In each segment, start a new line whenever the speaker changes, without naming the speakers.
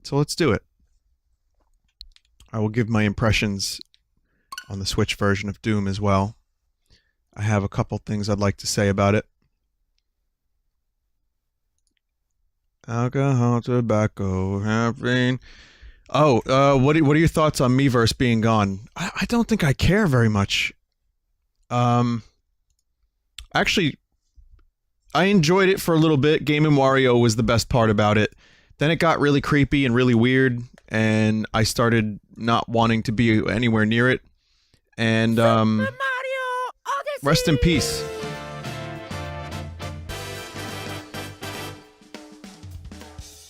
So let's do it. I will give my impressions on the Switch version of Doom as well. I have a couple things I'd like to say about it. Alcohol, tobacco, caffeine. Oh, what are your thoughts on Miiverse being gone? I don't think I care very much. Actually, I enjoyed it for a little bit. Game & Wario was the best part about it. Then it got really creepy and really weird, and I started not wanting to be anywhere near it. And,
Super Mario Odyssey!
rest in peace.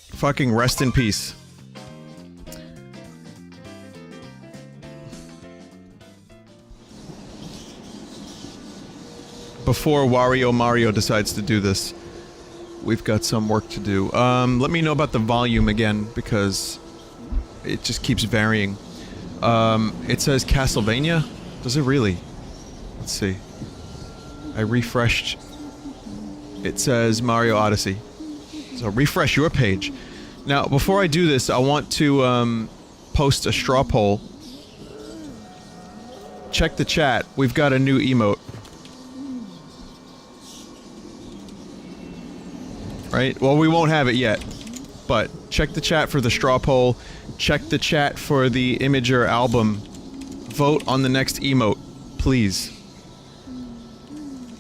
Fucking rest in peace. Before Wario Mario decides to do this, we've got some work to do. Let me know about the volume again, because it just keeps varying. It says Castlevania? Does it really? Let's see. I refreshed. It says Mario Odyssey. So refresh your page. Now, before I do this, I want to, post a straw poll. Check the chat. We've got a new emote. Right? Well, we won't have it yet. But check the chat for the straw poll. Check the chat for the Imager album. Vote on the next emote, please.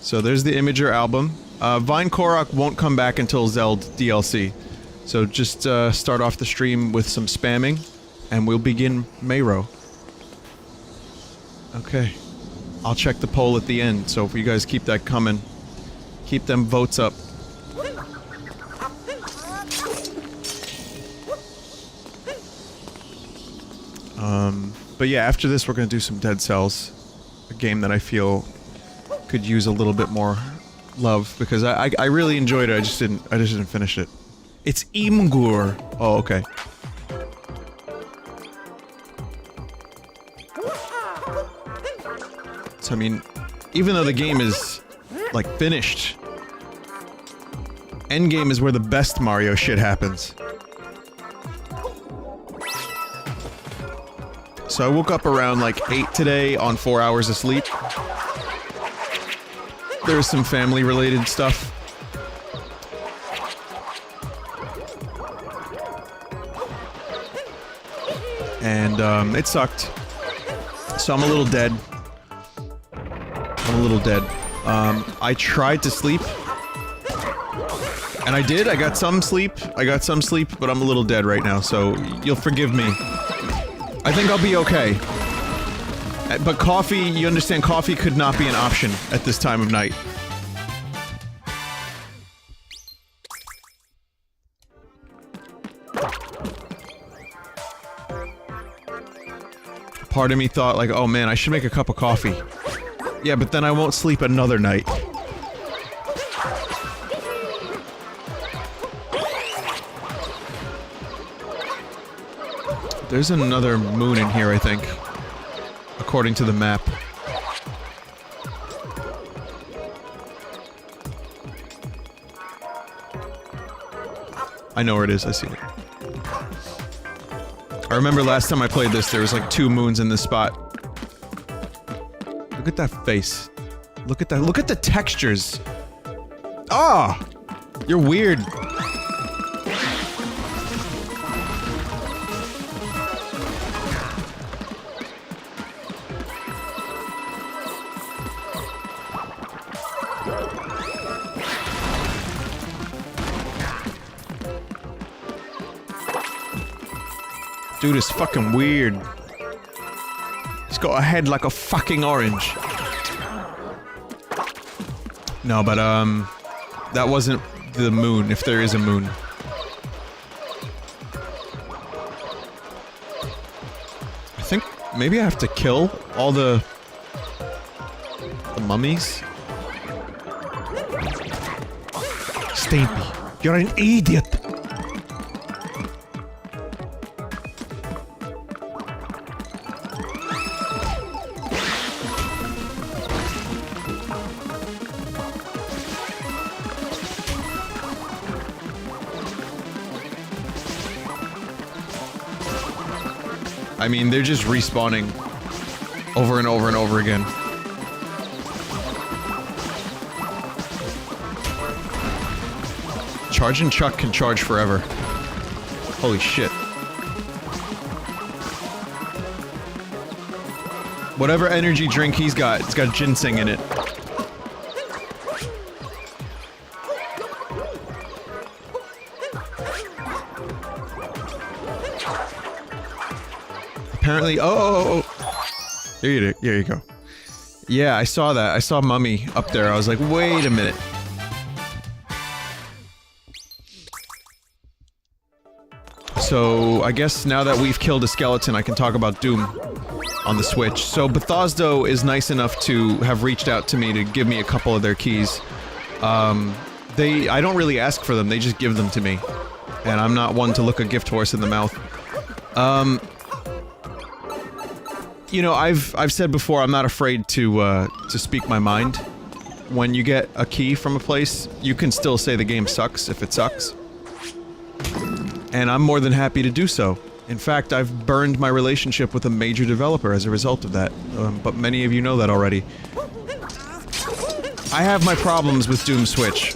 So there's the Imager album. Vine Korok won't come back until Zelda DLC. So just start off the stream with some spamming, and we'll begin Mayro. Okay. I'll check the poll at the end, so if you guys keep that coming, keep them votes up. But yeah, after this we're gonna do some Dead Cells. A game that I feel could use a little bit more love, because I really enjoyed it, I just didn't finish it. It's Imgur! Oh, okay. So I mean, even though the game is, like, finished, endgame is where the best Mario shit happens. So I woke up around like 8 today on 4 hours of sleep. There was some family related stuff. And it sucked. So I'm a little dead. I tried to sleep. And I did, I got some sleep, but I'm a little dead right now, so you'll forgive me. I think I'll be okay. But coffee, you understand, coffee could not be an option at this time of night. Part of me thought, like, oh man, I should make a cup of coffee. Yeah, but then I won't sleep another night. There's another moon in here, I think. According to the map. I know where it is, I see it. I remember last time I played this, there was like 2 moons in this spot. Look at that face. Look at that, look at the textures! Ah! Oh, you're weird. Dude is fucking weird. He's got a head like a fucking orange. No, but that wasn't the moon, if there is a moon. I think maybe I have to kill all the mummies. Stampy, you're an idiot! I mean, they're just respawning over and over and over again. Charging Chuck can charge forever. Holy shit. Whatever energy drink he's got, it's got ginseng in it. Apparently, oh. There you go. Yeah, I saw that. I saw Mummy up there. I was like, wait a minute. So, I guess now that we've killed a skeleton, I can talk about Doom on the Switch. So, Bethesda is nice enough to have reached out to me to give me a couple of their keys. I don't really ask for them, they just give them to me. And I'm not one to look a gift horse in the mouth. You know, I've said before, I'm not afraid to speak my mind. When you get a key from a place, you can still say the game sucks if it sucks. And I'm more than happy to do so. In fact, I've burned my relationship with a major developer as a result of that, but many of you know that already. I have my problems with Doom Switch.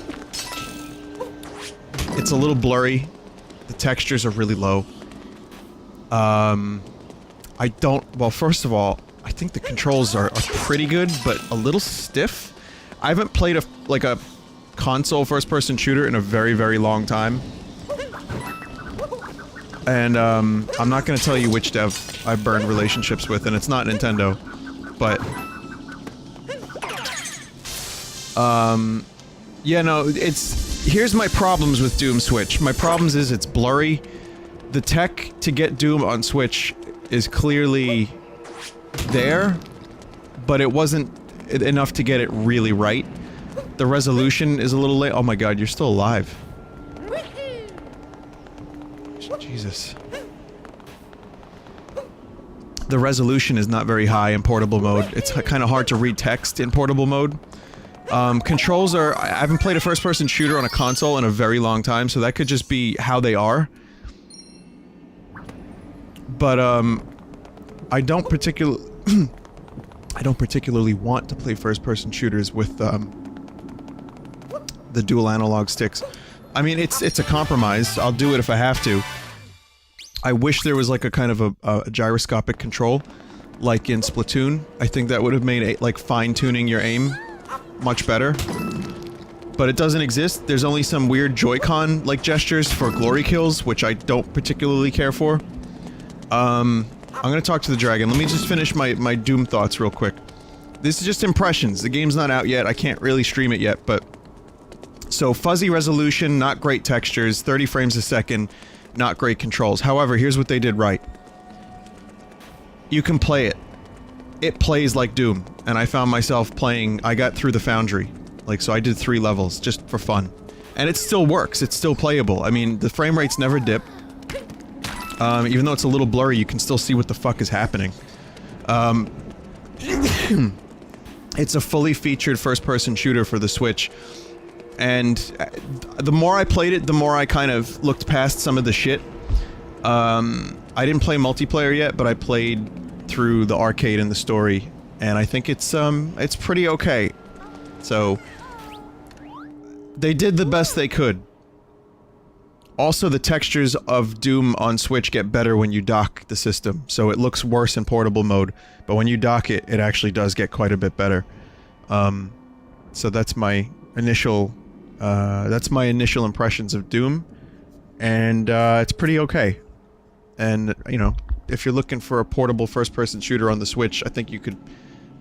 It's a little blurry. The textures are really low. Well, first of all, I think the controls are pretty good, but a little stiff. I haven't played a console first-person shooter in a very, very long time. And, I'm not gonna tell you which dev I've burned relationships with, and it's not Nintendo. But... yeah, no, here's my problems with Doom Switch. My problems is it's blurry. The tech to get Doom on Switch is clearly there, but it wasn't enough to get it really right. The resolution is a little late. Oh my god, you're still alive. Jesus. The resolution is not very high in portable mode. It's kind of hard to read text in portable mode. Controls are... I haven't played a first-person shooter on a console in a very long time, so that could just be how they are. But, I don't particularly want to play first-person shooters with, the dual analog sticks. I mean, it's a compromise. I'll do it if I have to. I wish there was like a kind of a gyroscopic control, like in Splatoon. I think that would have made like fine-tuning your aim much better. But it doesn't exist. There's only some weird Joy-Con like gestures for glory kills, which I don't particularly care for. I'm gonna talk to the dragon. Let me just finish my Doom thoughts real quick. This is just impressions. The game's not out yet. I can't really stream it yet, but... So, fuzzy resolution, not great textures, 30 frames a second, not great controls. However, here's what they did right. You can play it. It plays like Doom, and I found myself playing... I got through the Foundry. Like, so I did 3 levels, just for fun. And it still works, it's still playable. I mean, the frame rates never dip. Even though it's a little blurry, you can still see what the fuck is happening. It's a fully featured first-person shooter for the Switch. And the more I played it, the more I kind of looked past some of the shit. I didn't play multiplayer yet, but I played through the arcade and the story, and I think it's pretty okay. So, they did the best they could. Also, the textures of Doom on Switch get better when you dock the system, so it looks worse in portable mode, but when you dock it, it actually does get quite a bit better. So that's my initial impressions of Doom, and it's pretty okay. And, you know, if you're looking for a portable first-person shooter on the Switch, I think you could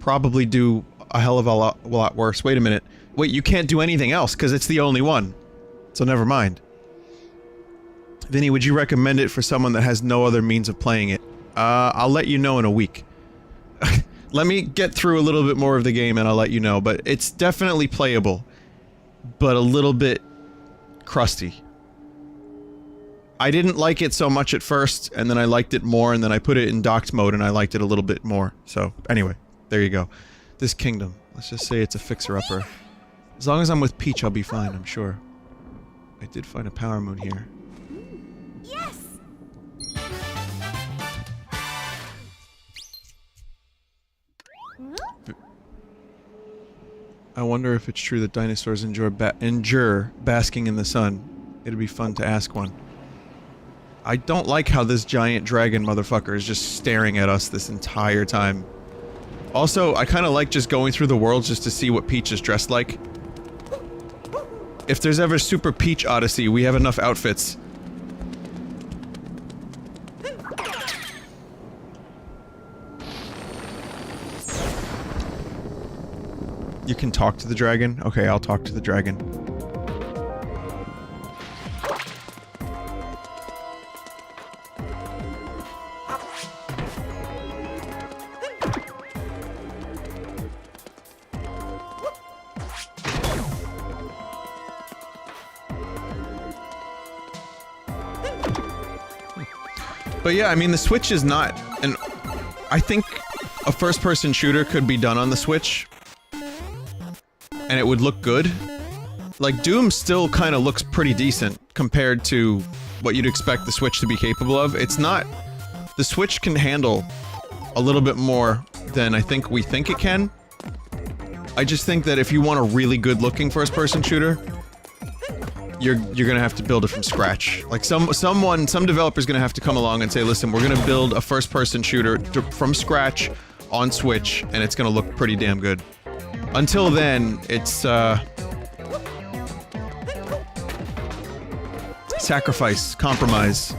probably do a hell of a lot worse. Wait a minute. Wait, you can't do anything else, because it's the only one. So never mind. Vinny, would you recommend it for someone that has no other means of playing it? I'll let you know in a week. Let me get through a little bit more of the game and I'll let you know, but it's definitely playable. But a little bit crusty. I didn't like it so much at first, and then I liked it more, and then I put it in docked mode and I liked it a little bit more. So, anyway, there you go. This kingdom. Let's just say it's a fixer-upper. As long as I'm with Peach, I'll be fine, I'm sure. I did find a power moon here.
Yes.
I wonder if it's true that dinosaurs endure basking in the sun. It'd be fun to ask one. I don't like how this giant dragon motherfucker is just staring at us this entire time. Also, I kinda like just going through the world just to see what Peach is dressed like. If there's ever Super Peach Odyssey, we have enough outfits. You can talk to the dragon? Okay, I'll talk to the dragon. But yeah, I mean, the Switch is not an... I think a first-person shooter could be done on the Switch. And it would look good. Like, Doom still kind of looks pretty decent compared to what you'd expect the Switch to be capable of. It's not... The Switch can handle a little bit more than I think we think it can. I just think that if you want a really good-looking first-person shooter, you're gonna have to build it from scratch. Like, some developer's gonna have to come along and say, listen, we're gonna build a first-person shooter from scratch on Switch, and it's gonna look pretty damn good. Until then, it's, sacrifice, compromise.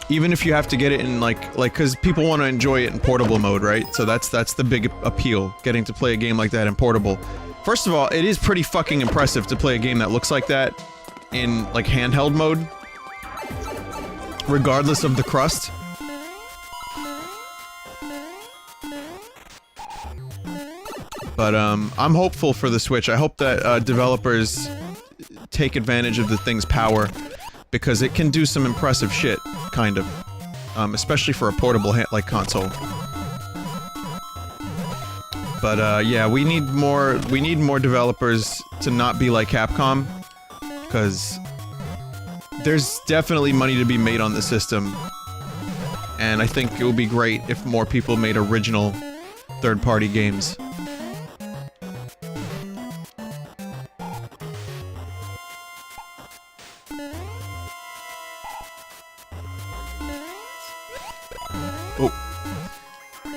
Even if you have to get it in, like, cause people want to enjoy it in portable mode, right? So that's the big appeal, getting to play a game like that in portable. First of all, it is pretty fucking impressive to play a game that looks like that in, like, handheld mode. Regardless of the crust. But, I'm hopeful for the Switch. I hope that, developers take advantage of the thing's power, because it can do some impressive shit, kind of. Especially for a portable, like, console. But, yeah, we need more developers to not be like Capcom, because there's definitely money to be made on the system, and I think it would be great if more people made original third-party games. Oh.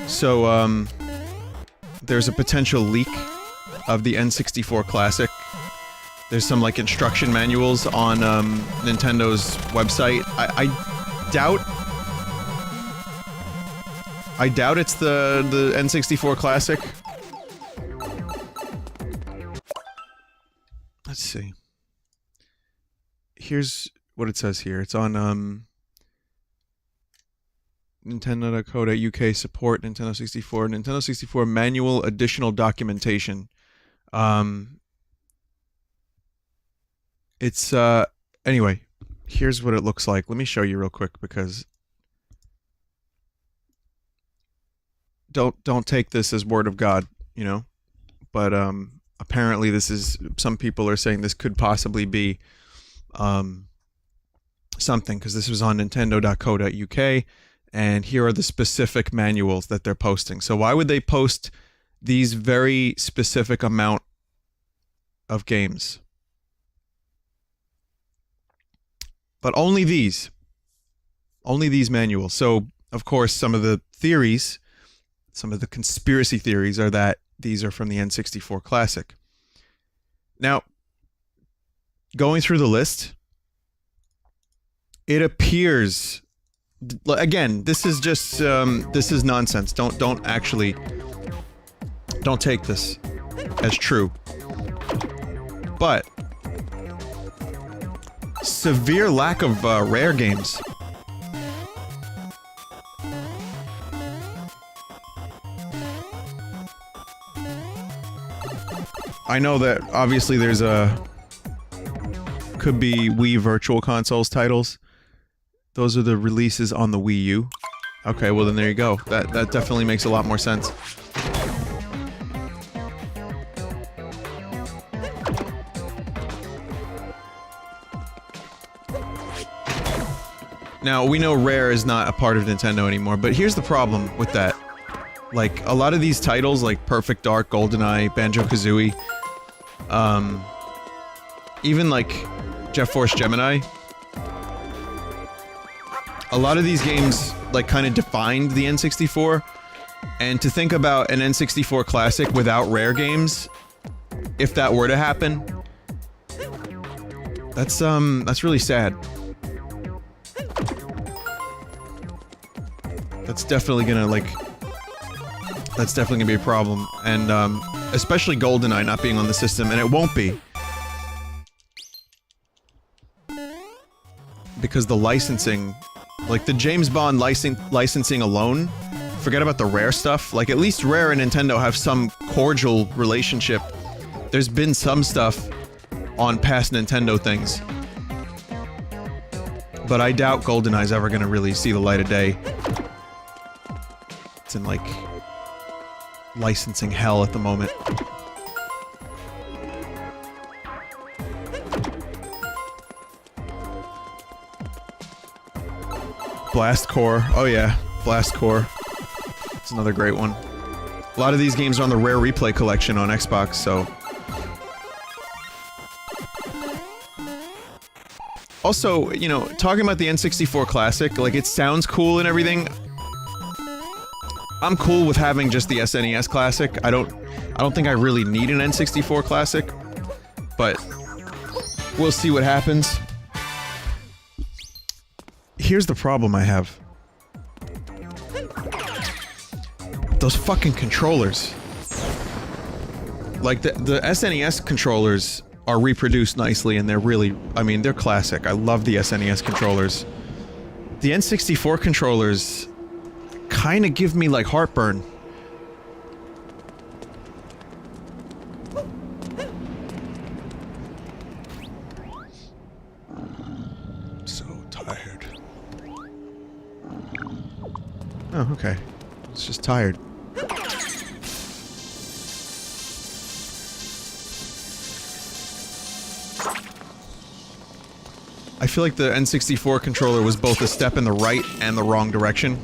So, there's a potential leak of the N64 Classic. There's some, like, instruction manuals on, Nintendo's website. I doubt it's the N64 Classic. Let's see. Here's what it says here. It's on, Nintendo.co.uk support Nintendo 64. Nintendo 64 manual additional documentation. It's, anyway, here's what it looks like. Let me show you real quick, because don't take this as word of God, you know? But, apparently this is, some people are saying this could possibly be, something, because this was on Nintendo.co.uk. And here are the specific manuals that they're posting. So why would they post these very specific amount of games? But only these. Only these manuals. So, of course, some of the theories, some of the conspiracy theories are that these are from the N64 Classic. Now, going through the list, it appears... Again, this is just, this is nonsense. Don't take this as true. But, severe lack of, rare games. I know that, obviously, there's could be Wii Virtual Consoles titles. Those are the releases on the Wii U. Okay, well then there you go. That definitely makes a lot more sense. Now, we know Rare is not a part of Nintendo anymore, but here's the problem with that. Like, a lot of these titles, like Perfect Dark, GoldenEye, Banjo-Kazooie, even like Jet Force Gemini, a lot of these games, like, kind of defined the N64, and to think about an N64 classic without Rare games, if that were to happen, that's really sad. That's definitely gonna, like, that's definitely gonna be a problem, and, especially GoldenEye not being on the system, and it won't be. Because the licensing, like, the James Bond licensing alone, forget about the Rare stuff, like, at least Rare and Nintendo have some cordial relationship. There's been some stuff on past Nintendo things. But I doubt GoldenEye's ever gonna really see the light of day. It's in, like, licensing hell at the moment. Blast Core. Oh yeah, Blast Core. It's another great one. A lot of these games are on the Rare Replay collection on Xbox, so... Also, you know, talking about the N64 Classic, like, it sounds cool and everything. I'm cool with having just the SNES Classic. I don't think I really need an N64 Classic, but we'll see what happens. Here's the problem I have. Those fucking controllers. Like, the SNES controllers are reproduced nicely, and they're really, I mean, they're classic. I love the SNES controllers. The N64 controllers kind of give me, like, heartburn. I'm so tired. Oh, okay. It's just tired. I feel like the N64 controller was both a step in the right and the wrong direction.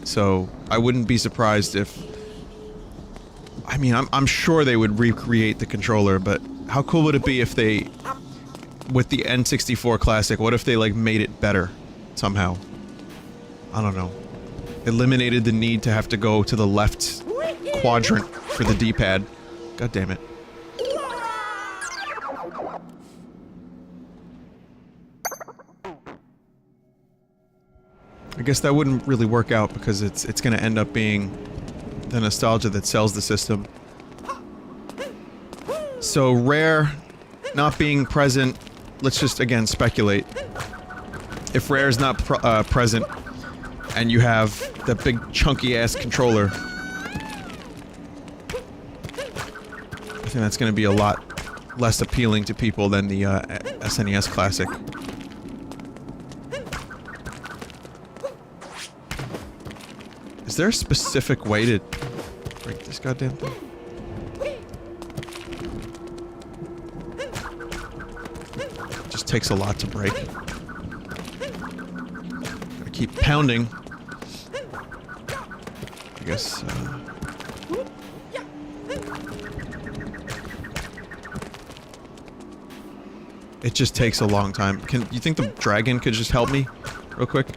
So, I wouldn't be surprised if... I mean, I'm sure they would recreate the controller, but how cool would it be if they... With the N64 Classic, what if they, like, made it better? Somehow. I don't know. Eliminated the need to have to go to the left quadrant for the D-pad. God damn it. I guess that wouldn't really work out because it's gonna end up being the nostalgia that sells the system. So, Rare not being present, let's just again speculate. If Rare is not present, and you have that big chunky ass controller, I think that's gonna be a lot less appealing to people than the SNES Classic. Is there a specific way to break this goddamn thing? It just takes a lot to break. Gotta keep pounding. I guess, it just takes a long time. Can you think the dragon could just help me real quick?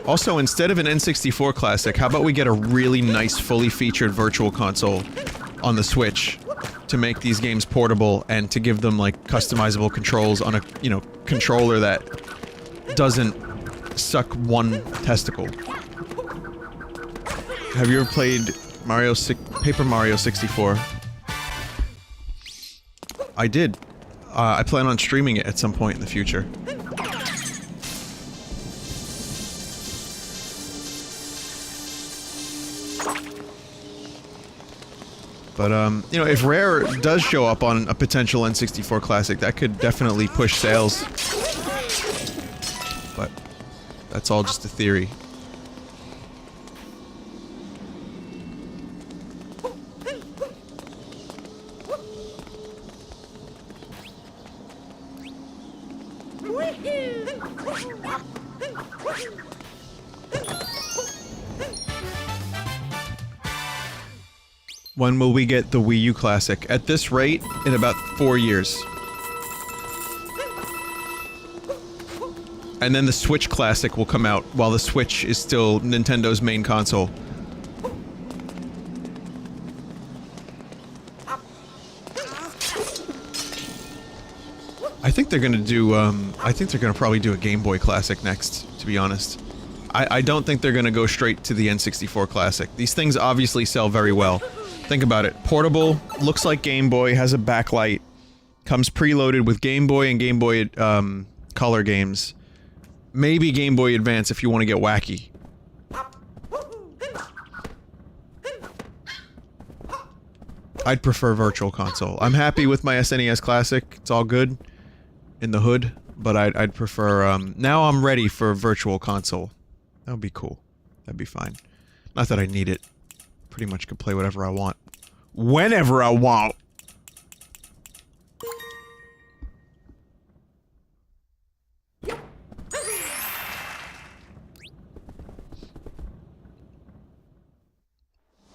Also, instead of an N64 Classic, how about we get a really nice, fully featured Virtual Console on the Switch to make these games portable and to give them, like, customizable controls on a, you know, controller that doesn't suck one testicle. Have you ever played Paper Mario 64? I did. I plan on streaming it at some point in the future. But, you know, if Rare does show up on a potential N64 Classic, that could definitely push sales. But, that's all just a theory. When will we get the Wii U Classic? At this rate, in about 4 years. And then the Switch Classic will come out while the Switch is still Nintendo's main console. I think they're gonna do, I think they're gonna probably do a Game Boy Classic next, to be honest. I don't think they're gonna go straight to the N64 Classic. These things obviously sell very well. Think about it. Portable, looks like Game Boy, has a backlight, comes preloaded with Game Boy and Game Boy, Color games. Maybe Game Boy Advance if you want to get wacky. I'd prefer Virtual Console. I'm happy with my SNES Classic, it's all good in the hood, but I'd prefer, now I'm ready for Virtual Console. That would be cool. That'd be fine. Not that I need it. Pretty much could play whatever I want. Whenever I want!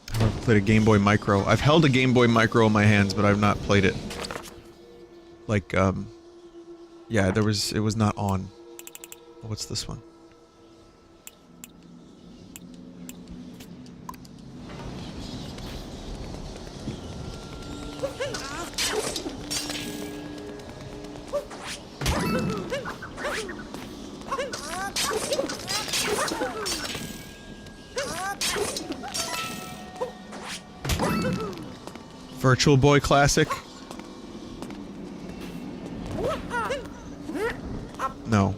I've never played a Game Boy Micro. I've held a Game Boy Micro in my hands, but I've not played it. Like, yeah, it was not on. What's this one? Virtual Boy Classic? No.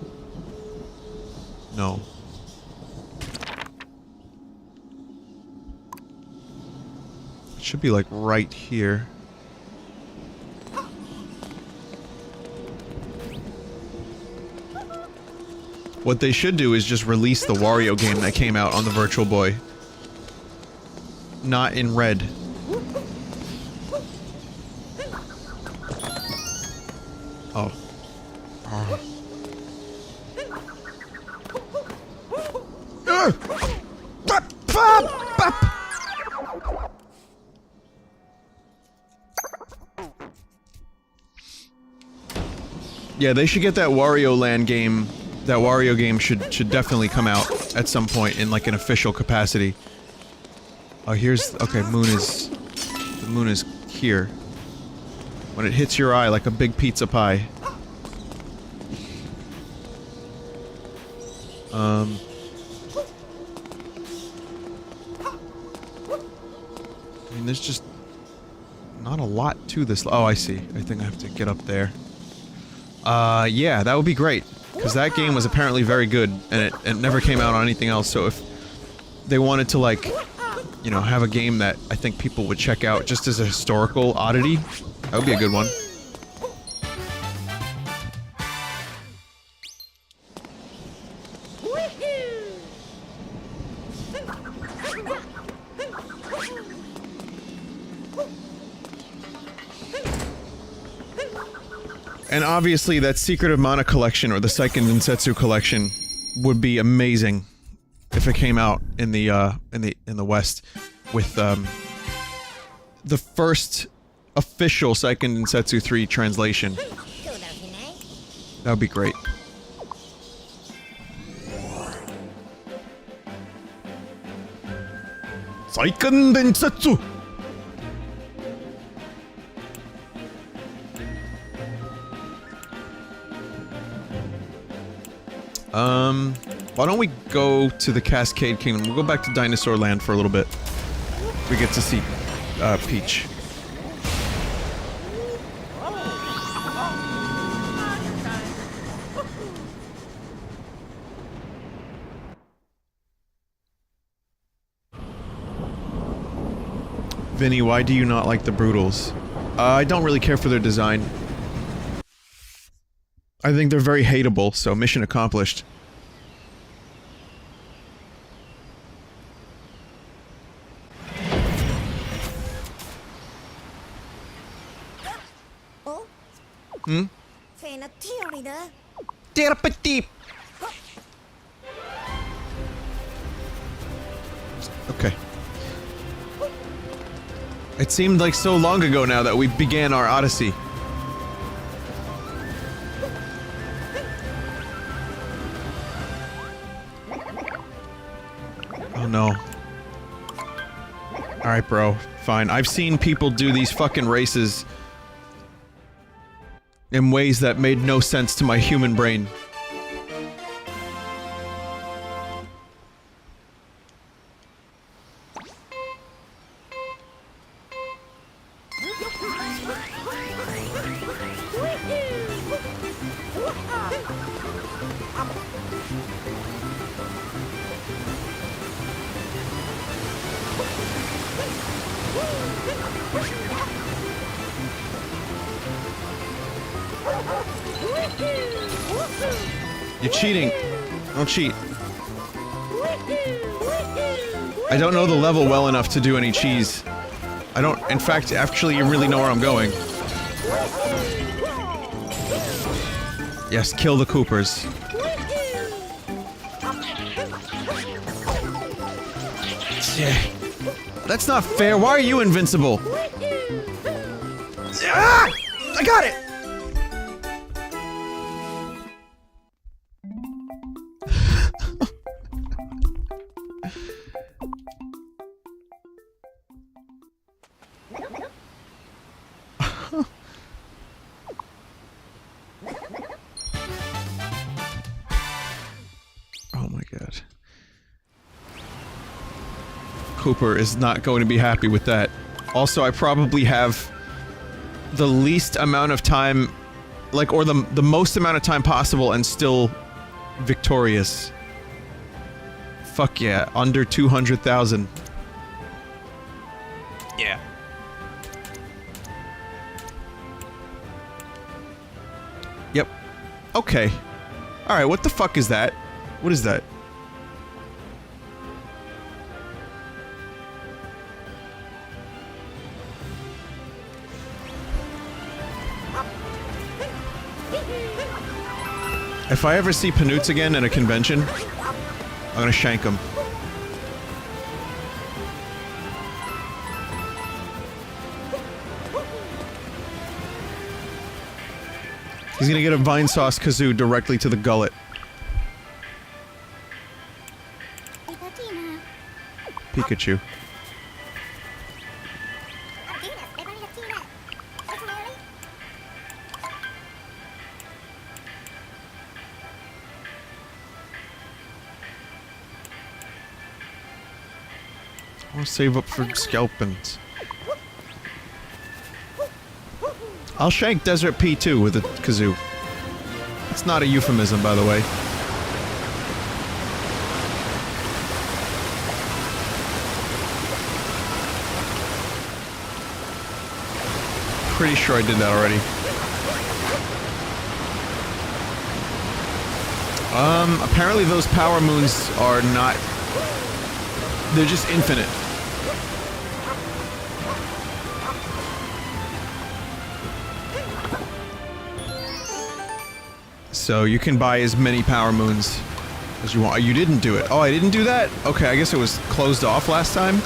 No. It should be like right here. What they should do is just release the Wario game that came out on the Virtual Boy. Not in red. Oh. Oh. Yeah, they should get that Wario Land game. That Wario game should definitely come out at some point in like an official capacity. Oh, here's okay. The moon is here. When it hits your eye like a big pizza pie. I mean, there's just not a lot to this. Oh, I see. I think I have to get up there. Yeah, that would be great. Because that game was apparently very good, and it never came out on anything else, so if they wanted to, like, you know, have a game that I think people would check out just as a historical oddity, that would be a good one. And obviously that Secret of Mana collection or the Seiken Densetsu collection would be amazing if it came out in the West with the first official Seiken Densetsu 3 translation. That would be great. Seiken Densetsu! Why don't we go to the Cascade Kingdom? We'll go back to Dinosaur Land for a little bit. We get to see, Peach. Vinny, why do you not like the Brutals? I don't really care for their design. I think they're very hateable, so mission accomplished. Hmm? Okay. It seemed like so long ago now that we began our Odyssey. Oh no. Alright, bro. Fine. I've seen people do these fucking races in ways that made no sense to my human brain. You're cheating. Don't cheat. I don't know the level well enough to do any cheese. I don't, in fact, actually, you really know where I'm going. Yes, kill the Coopers. Yeah. That's not fair. Why are you invincible? Ah! I got it! Oh my god. Cooper is not going to be happy with that. Also, I probably have the least amount of time, like, or the most amount of time possible and still victorious. Fuck yeah, under 200,000. Yeah. Yep. Okay. Alright, what the fuck is that? What is that? If I ever see Panoots again at a convention, I'm gonna shank him. He's gonna get a Vinesauce kazoo directly to the gullet. Pikachu. I'll save up for scalpins. I'll shank Desert P too with a kazoo. It's not a euphemism, by the way. Pretty sure I did that already. Apparently those power moons are not... they're just infinite. So you can buy as many power moons as you want. Oh, you didn't do it. Oh, I didn't do that? Okay, I guess it was closed off last time.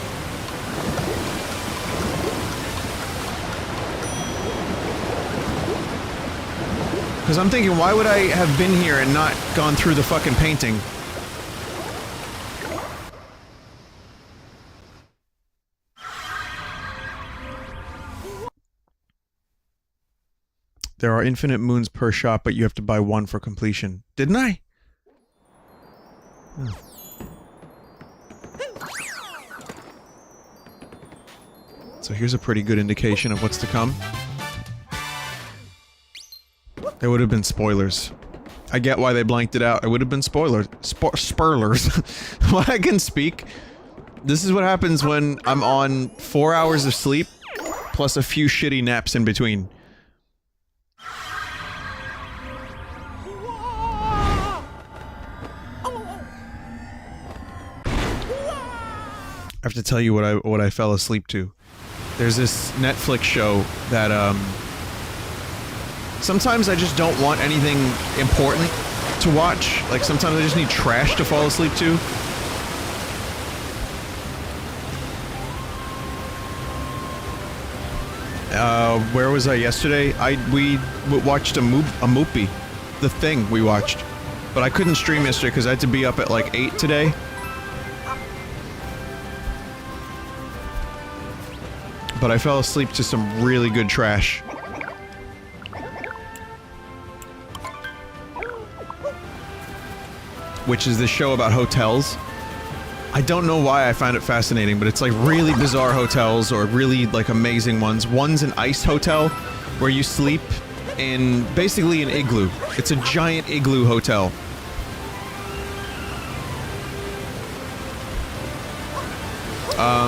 Because I'm thinking, why would I have been here and not gone through the fucking painting? There are infinite moons per shop, but you have to buy one for completion. Didn't I? Oh. So here's a pretty good indication of what's to come. There would have been spoilers. I get why they blanked it out. It would have been spoilers. Spoilers. When I can speak. This is what happens when I'm on 4 hours of sleep, plus a few shitty naps in between. I have to tell you what I fell asleep to. There's this Netflix show that, sometimes I just don't want anything important to watch. Like, sometimes I just need trash to fall asleep to. Where was I yesterday? We watched a movie. The Thing we watched. But I couldn't stream yesterday because I had to be up at like 8 today. But I fell asleep to some really good trash. Which is this show about hotels. I don't know why I find it fascinating, but it's like really bizarre hotels or really like amazing ones. One's an ice hotel where you sleep in basically an igloo. It's a giant igloo hotel.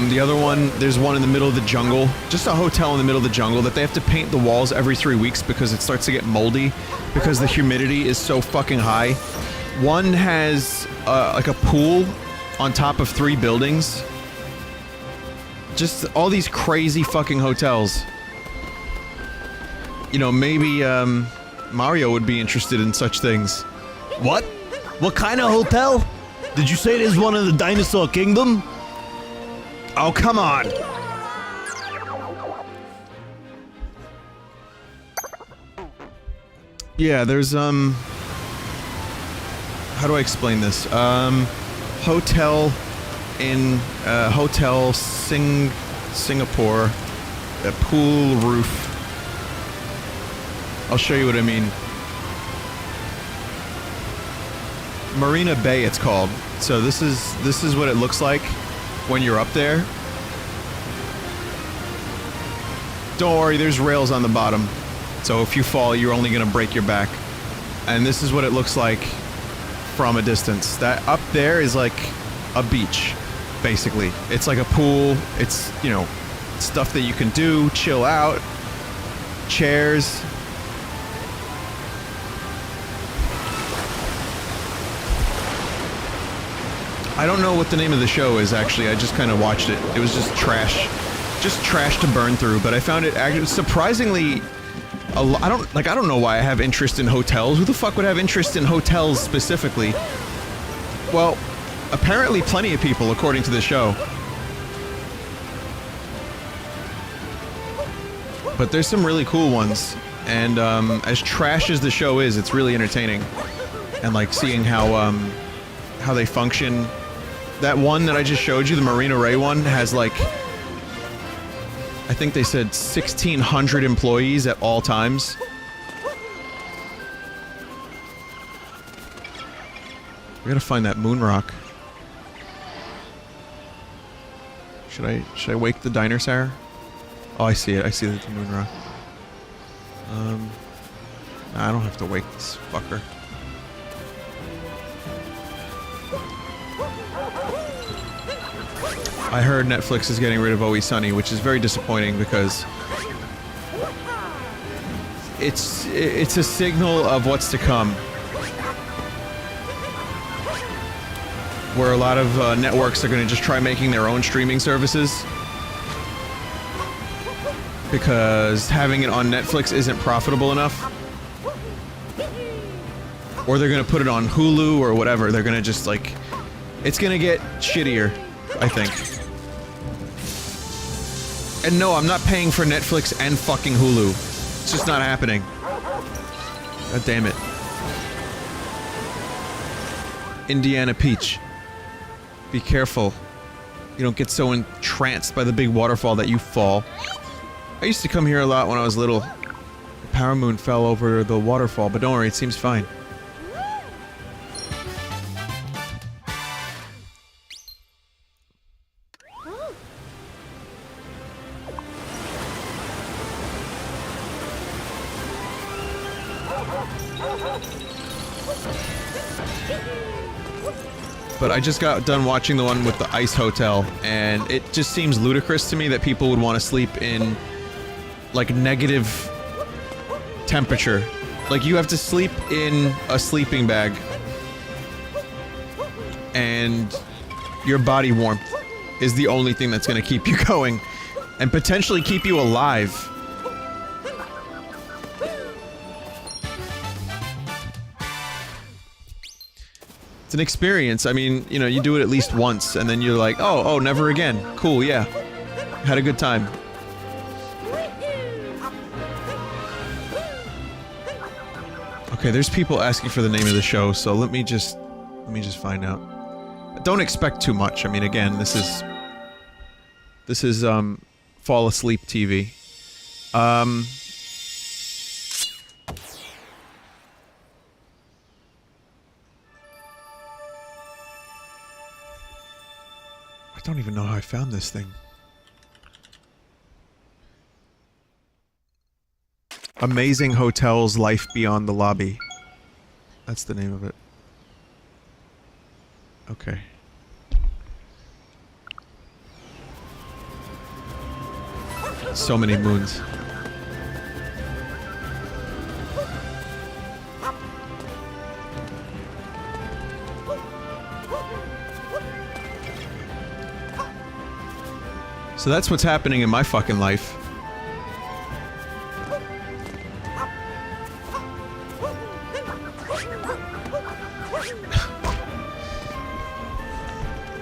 The other one, there's one in the middle of the jungle. Just a hotel in the middle of the jungle that they have to paint the walls every 3 weeks because it starts to get moldy because the humidity is so fucking high. One has like a pool on top of 3 buildings. Just all these crazy fucking hotels. You know, maybe Mario would be interested in such things.
What? What kind of hotel? Did you say it is one of the dinosaur kingdom?
Oh, come on! Yeah, there's, how do I explain this? Hotel in, Hotel Singapore, a pool roof. I'll show you what I mean. Marina Bay, it's called. So this is what it looks like when you're up there. Don't worry, there's rails on the bottom. So if you fall, you're only gonna break your back. And this is what it looks like from a distance. That up there is like a beach, basically. It's like a pool. It's, you know, stuff that you can do, chill out, chairs. I don't know what the name of the show is, actually. I just kind of watched it. It was just trash. Just trash to burn through, but I found it actually surprisingly... I don't know why I have interest in hotels. Who the fuck would have interest in hotels specifically? Well, apparently plenty of people, according to the show. But there's some really cool ones. And, as trash as the show is, it's really entertaining. And, like, seeing how they function. That one that I just showed you, the Marina Ray one, has like, I think they said 1,600 employees at all times. We gotta find that moon rock. Should I wake the dinosaur? Oh, I see it. I see the moon rock. I don't have to wake this fucker. I heard Netflix is getting rid of Always Sunny, which is very disappointing because it's a signal of what's to come. Where a lot of networks are going to just try making their own streaming services because having it on Netflix isn't profitable enough. Or they're going to put it on Hulu or whatever. They're going to just like... It's going to get shittier, I think. And no, I'm not paying for Netflix and fucking Hulu. It's just not happening. God damn it. Indiana Peach. Be careful. You don't get so entranced by the big waterfall that you fall. I used to come here a lot when I was little. The power moon fell over the waterfall, but don't worry, it seems fine. But I just got done watching the one with the ice hotel, and it just seems ludicrous to me that people would want to sleep in, like, negative temperature. Like, you have to sleep in a sleeping bag, and your body warmth is the only thing that's going to keep you going, and potentially keep you alive. It's an experience. I mean, you know, you do it at least once, and then you're like, oh, never again. Cool, yeah. Had a good time. Okay, there's people asking for the name of the show, so let me just find out. Don't expect too much. I mean, again, this is fall asleep TV. I don't even know how I found this thing. Amazing Hotels Life Beyond the Lobby. That's the name of it. Okay. So many moons. So that's what's happening in my fucking life.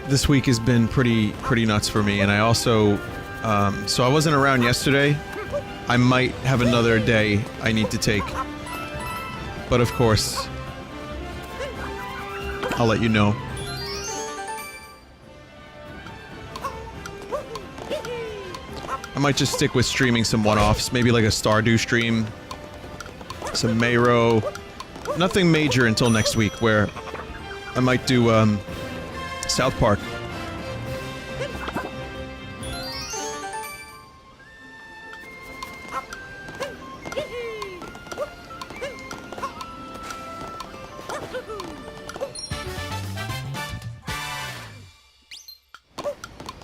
This week has been pretty nuts for me, and I also, so I wasn't around yesterday. I might have another day I need to take. But of course, I'll let you know. I might just stick with streaming some one-offs, maybe like a Stardew stream, some Mayro, nothing major until next week, where I might do, South Park.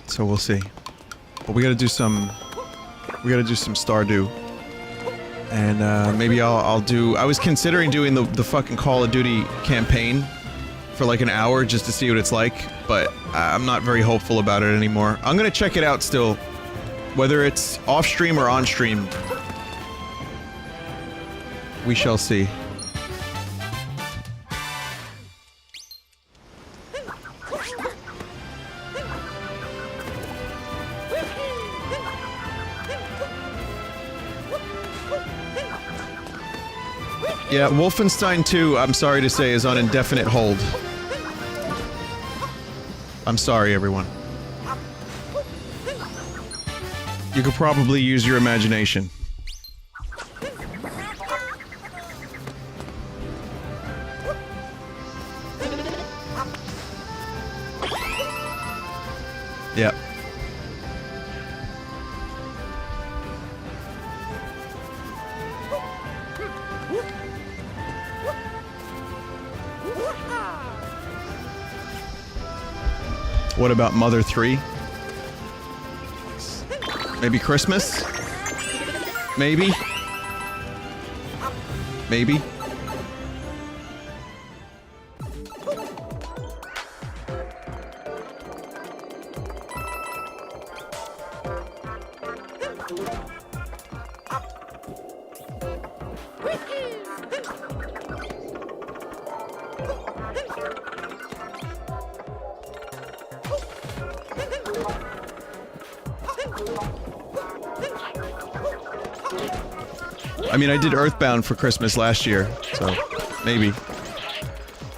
So we'll see. But we gotta do some Stardew. And maybe I'll do, I was considering doing the fucking Call of Duty campaign for like an hour just to see what it's like, but I'm not very hopeful about it anymore. I'm gonna check it out still, whether it's off stream or on stream. We shall see. Yeah, Wolfenstein 2, I'm sorry to say, is on indefinite hold. I'm sorry, everyone. You could probably use your imagination. Yep. What about Mother 3? Maybe Christmas? Maybe? Maybe? I mean, I did Earthbound for Christmas last year, so maybe.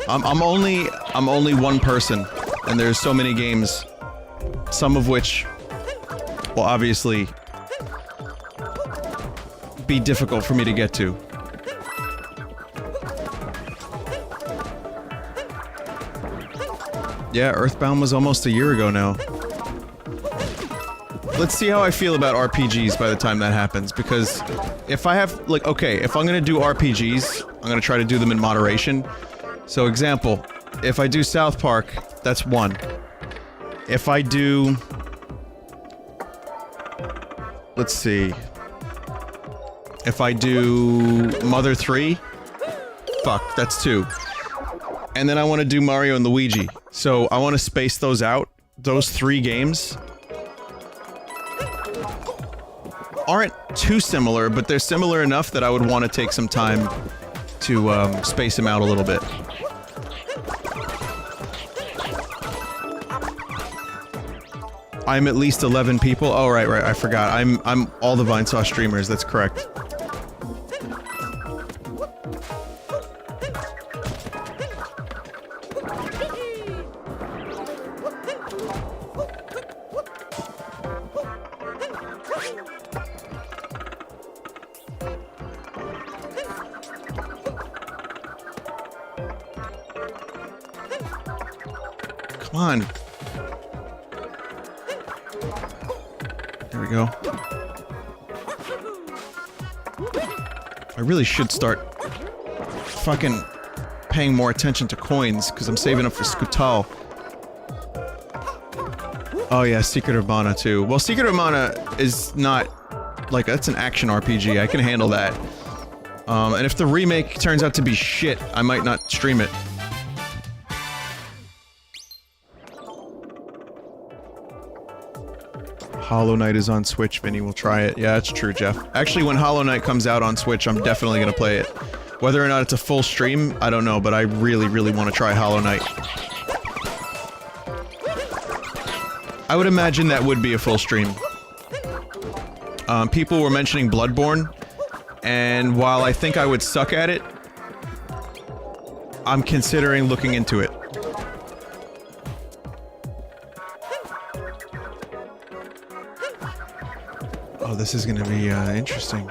I'm only one person, and there's so many games, some of which will obviously be difficult for me to get to. Yeah, Earthbound was almost a year ago now. Let's see how I feel about RPGs by the time that happens, because if I have, like, okay, if I'm gonna do RPGs, I'm gonna try to do them in moderation. So, example, if I do South Park, that's 1. If I do... Let's see... If I do Mother 3, fuck, that's 2. And then I want to do Mario and Luigi. So, I want to space those out. Those 3 games aren't too similar, but they're similar enough that I would want to take some time to space them out a little bit. I'm at least 11 people. Oh, right, I forgot. I'm all the Vinesauce streamers, that's correct. on. There we go. I really should start fucking paying more attention to coins, because I'm saving up for Skutal. Oh yeah, Secret of Mana too. Well, Secret of Mana is not... like, that's an action RPG, I can handle that. And if the remake turns out to be shit, I might not stream it. Hollow Knight is on Switch, Vinny, we'll try it. Yeah, that's true, Jeff. Actually, when Hollow Knight comes out on Switch, I'm definitely gonna play it. Whether or not it's a full stream, I don't know, but I really, really want to try Hollow Knight. I would imagine that would be a full stream. People were mentioning Bloodborne, and while I think I would suck at it, I'm considering looking into it. Oh, this is gonna be, interesting.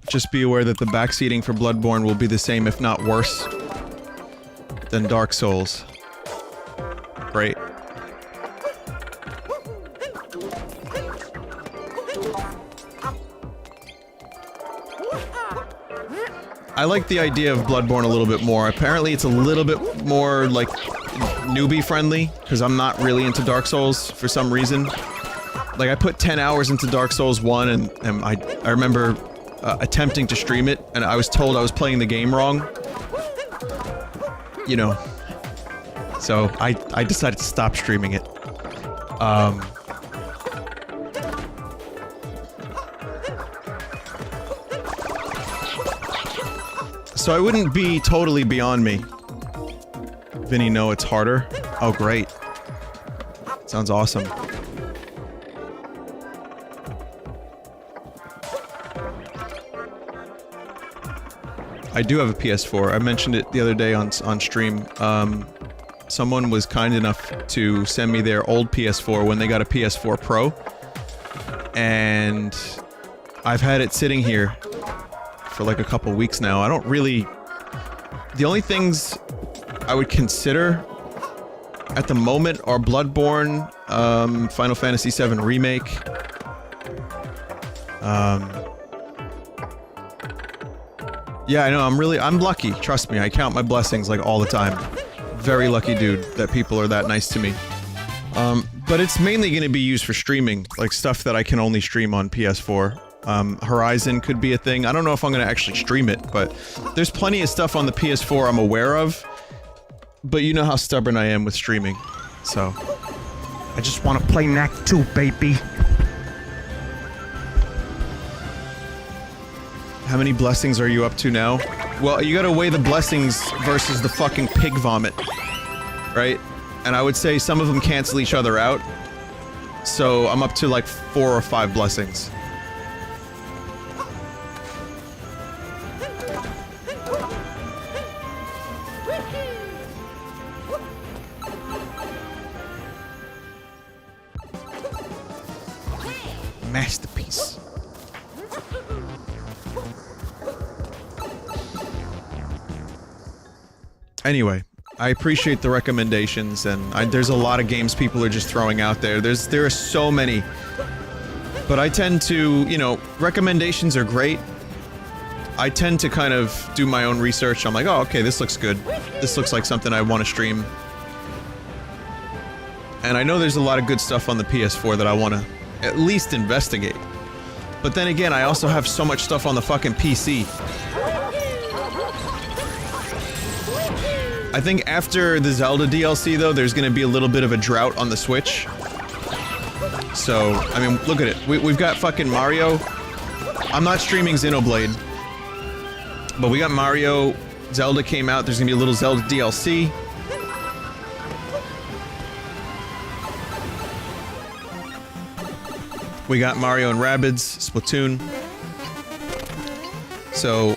Just be aware that the backseating for Bloodborne will be the same, if not worse, than Dark Souls. Great. I like the idea of Bloodborne a little bit more. Apparently it's a little bit more, like, newbie friendly, because I'm not really into Dark Souls for some reason. Like, I put 10 hours into Dark Souls 1, and I remember attempting to stream it, and I was told I was playing the game wrong. You know. So, I decided to stop streaming it. So it wouldn't be totally beyond me. Vinny, no, it's harder. Oh, great. Sounds awesome. I do have a PS4. I mentioned it the other day on stream. Someone was kind enough to send me their old PS4 when they got a PS4 Pro. And I've had it sitting here for like a couple weeks now. I don't really... The only things I would consider at the moment are Bloodborne, Final Fantasy VII Remake, yeah, I know, I'm lucky, trust me, I count my blessings like all the time. Very lucky dude that people are that nice to me. But it's mainly gonna be used for streaming, like stuff that I can only stream on PS4. Horizon could be a thing. I don't know if I'm gonna actually stream it, but there's plenty of stuff on the PS4 I'm aware of. But you know how stubborn I am with streaming, so... I just want to play Knack 2, baby! How many blessings are you up to now? Well, you gotta weigh the blessings versus the fucking pig vomit. Right? And I would say some of them cancel each other out. So, I'm up to like 4 or 5 blessings. Masterpiece. Anyway, I appreciate the recommendations, and there's a lot of games people are just throwing out there. There are so many. But I tend to, you know, recommendations are great. I tend to kind of do my own research. I'm like, oh, okay, this looks good. This looks like something I want to stream. And I know there's a lot of good stuff on the PS4 that I want to at least investigate. But then again, I also have so much stuff on the fucking PC. I think after the Zelda DLC, though, there's gonna be a little bit of a drought on the Switch. So, I mean, look at it. We've got fucking Mario. I'm not streaming Xenoblade. But we got Mario. Zelda came out. There's gonna be a little Zelda DLC. We got Mario and Rabbids, Splatoon. So,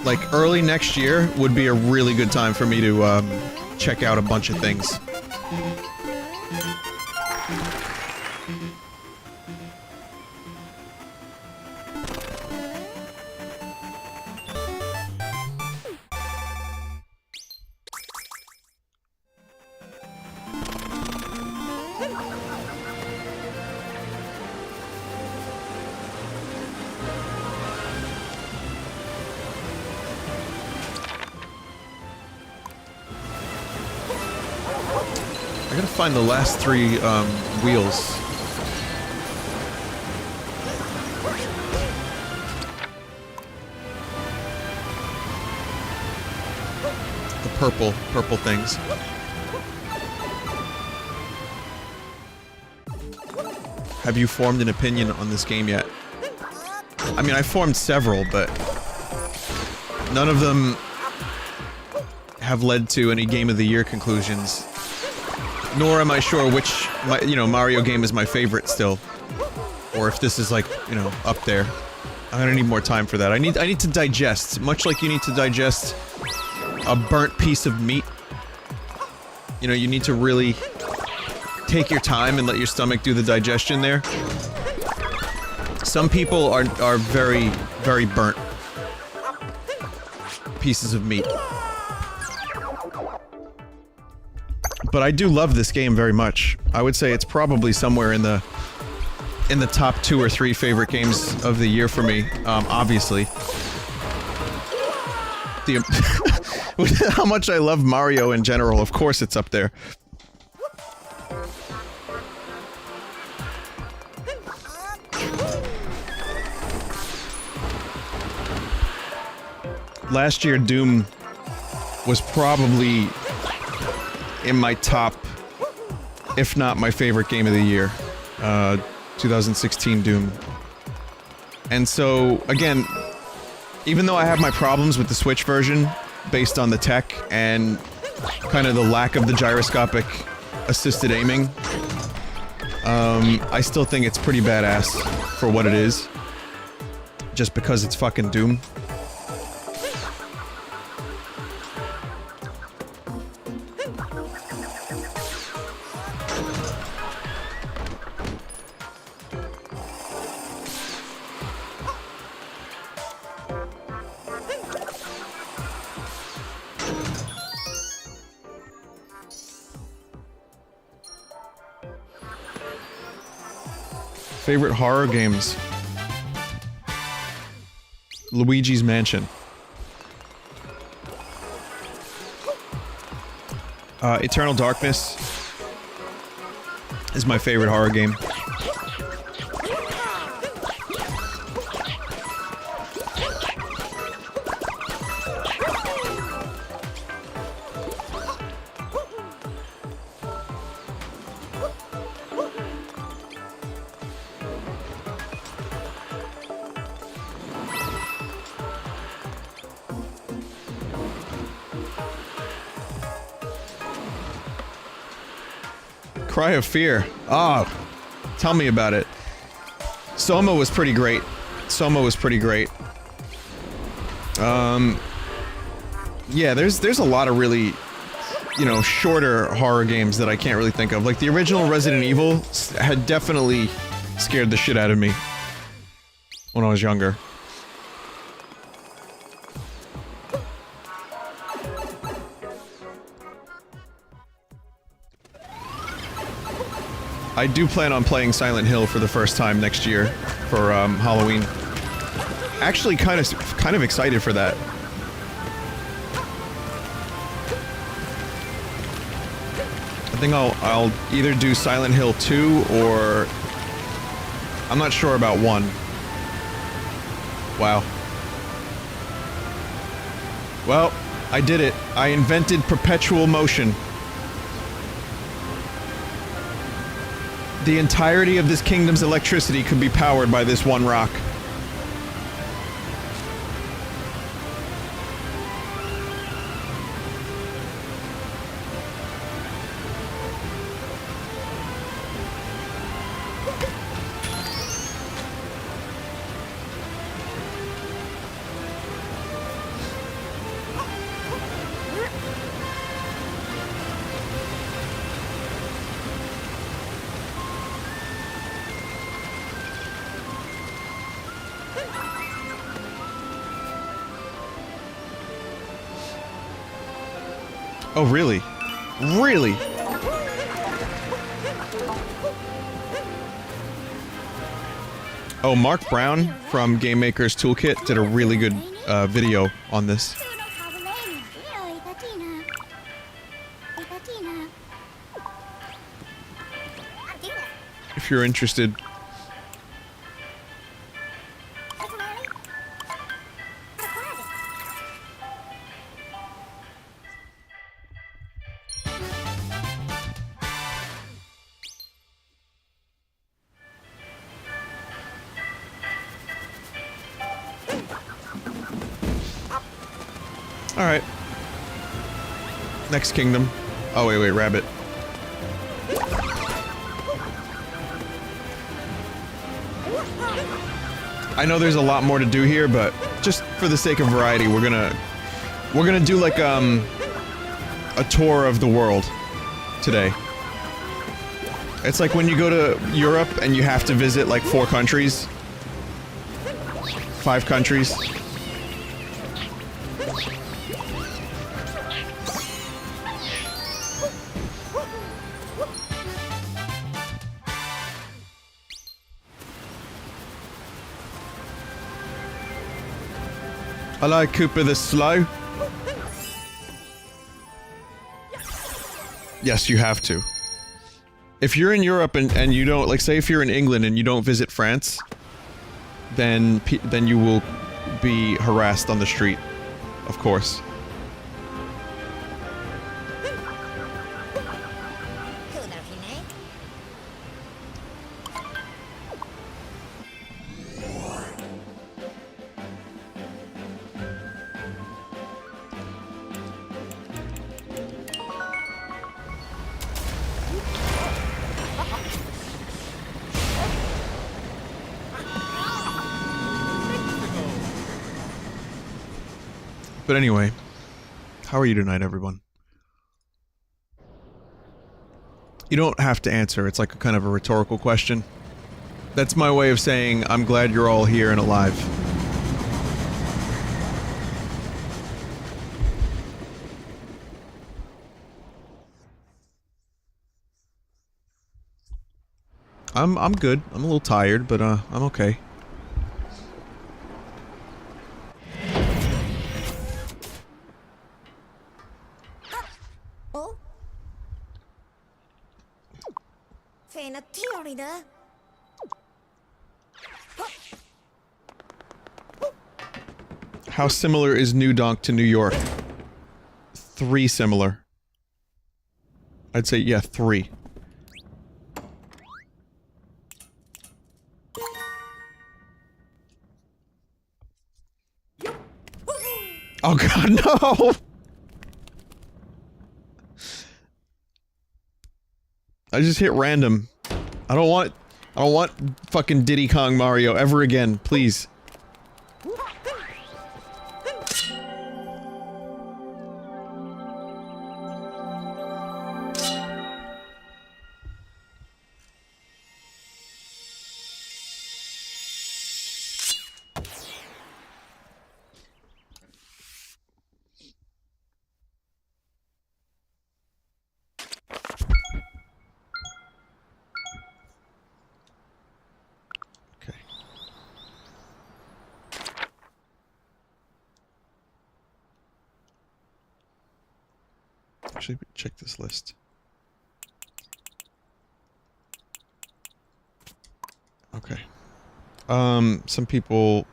like, early next year would be a really good time for me to, check out a bunch of things. I gotta find the last 3, wheels. The purple things. Have you formed an opinion on this game yet? I mean, I formed several, but none of them have led to any Game of the Year conclusions. Nor am I sure which, Mario game is my favorite still. Or if this is like, up there. I'm gonna need more time for that. I need to digest. Much like you need to digest a burnt piece of meat. You need to really take your time and let your stomach do the digestion there. Some people are very, very burnt pieces of meat. But I do love this game very much. I would say it's probably somewhere in the top 2 or 3 favorite games of the year for me, obviously. With how much I love Mario in general, of course it's up there. Last year, Doom was probably in my top, if not my favorite game of the year. 2016 Doom. And so, again, even though I have my problems with the Switch version, based on the tech and kind of the lack of the gyroscopic assisted aiming, I still think it's pretty badass for what it is. Just because it's fucking Doom. Favorite horror games? Luigi's Mansion. Eternal Darkness is my favorite horror game. Cry of Fear. Ah, tell me about it. Soma was pretty great. Soma was pretty great. Yeah, there's a lot of really, shorter horror games that I can't really think of. Like, the original Resident Evil had definitely scared the shit out of me when I was younger. I do plan on playing Silent Hill for the first time next year for Halloween. Actually, kind of excited for that. I think I'll either do Silent Hill 2 or I'm not sure about 1. Wow. Well, I did it. I invented perpetual motion. The entirety of this kingdom's electricity could be powered by this one rock. Oh, really? Really? Oh, Mark Brown from Game Maker's Toolkit did a really good video on this. If you're interested. Alright. Next kingdom. Oh, wait, rabbit. I know there's a lot more to do here, but just for the sake of variety, we're gonna do like, a tour of the world today. It's like when you go to Europe and you have to visit like 4 countries. 5 countries. Hello, Cooper the Slow. Yes, you have to. If you're in Europe and you don't, like, say if you're in England and you don't visit France, then you will be harassed on the street, of course. But anyway, how are you tonight, everyone? You don't have to answer, it's like a kind of a rhetorical question. That's my way of saying, I'm glad you're all here and alive. I'm good. I'm a little tired, but I'm okay. How similar is New Donk to New York? 3 similar. I'd say, yeah, 3. Oh god, no! I just hit random. I don't want fucking Diddy Kong Mario ever again, please. Actually, check this list. Okay. Some people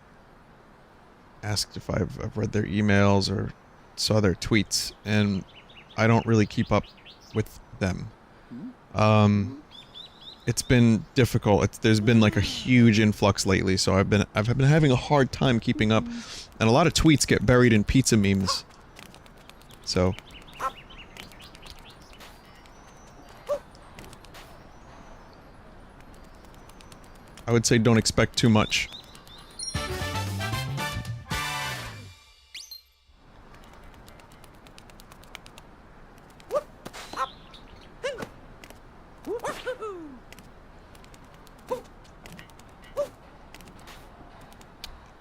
asked if I've read their emails or saw their tweets, and I don't really keep up with them. It's been difficult. There's been like a huge influx lately, so I've been having a hard time keeping up, and a lot of tweets get buried in pizza memes. So. I would say don't expect too much.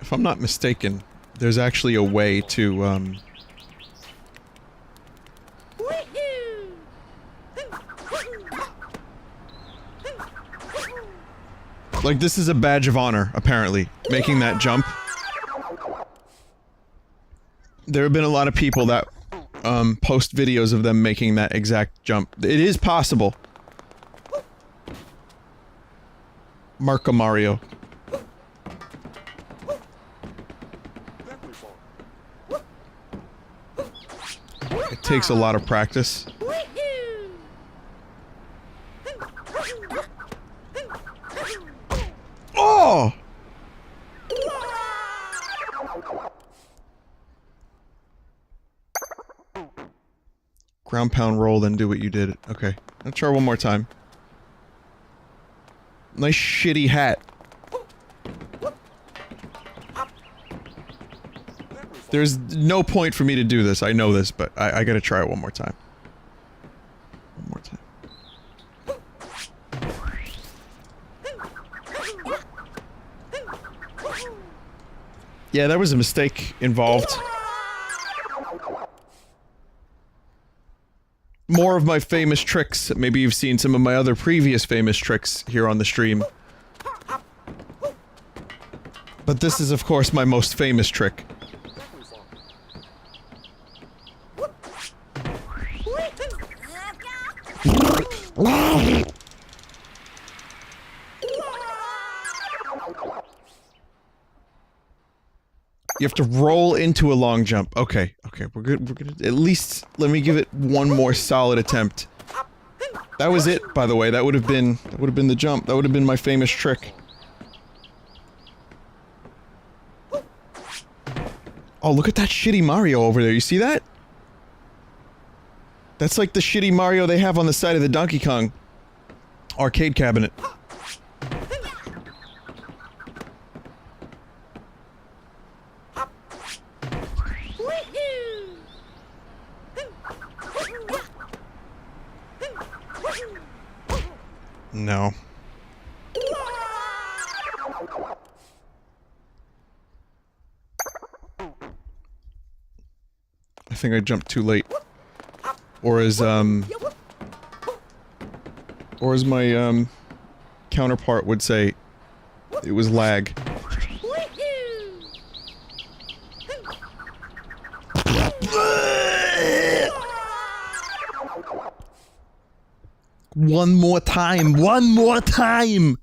If I'm not mistaken, there's actually a way to, Like, this is a badge of honor, apparently, making that jump. There have been a lot of people that, post videos of them making that exact jump. It is possible. Marco Mario. It takes a lot of practice. Oh! Ground pound roll, then do what you did. Okay. I'll try one more time. Nice shitty hat. There's no point for me to do this, I know this, but I gotta try it one more time. One more time. Yeah, there was a mistake involved. More of my famous tricks. Maybe you've seen some of my other previous famous tricks here on the stream. But this is, of course, my most famous trick. You have to roll into a long jump. Okay, okay, we're good. We're gonna at least let me give it one more solid attempt. That was it, by the way. That would have been the jump. That would have been my famous trick. Oh, look at that shitty Mario over there. You see that? That's like the shitty Mario they have on the side of the Donkey Kong arcade cabinet. No. I think I jumped too late. Or as my, counterpart would say, it was lag. One more time! One more time!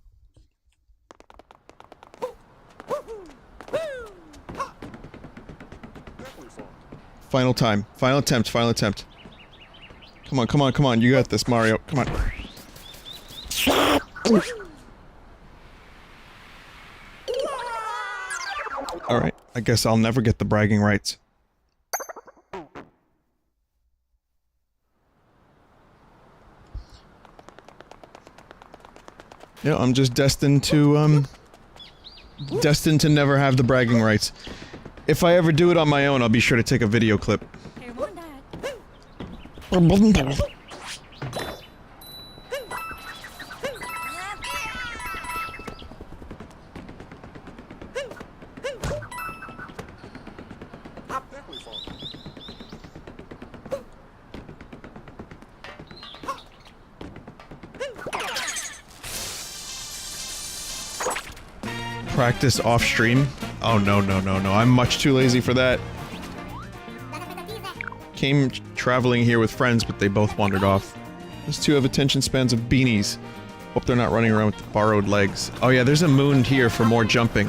Final time. Final attempt. Final attempt. Come on, come on, come on. You got this, Mario. Come on. Alright. I guess I'll never get the bragging rights. Yeah, I'm just destined to never have the bragging rights. If I ever do it on my own, I'll be sure to take a video clip. Practice off stream? Oh no, no, no, no. I'm much too lazy for that. Came traveling here with friends, but they both wandered off. Those two have attention spans of beanies. Hope they're not running around with borrowed legs. Oh yeah, there's a moon here for more jumping.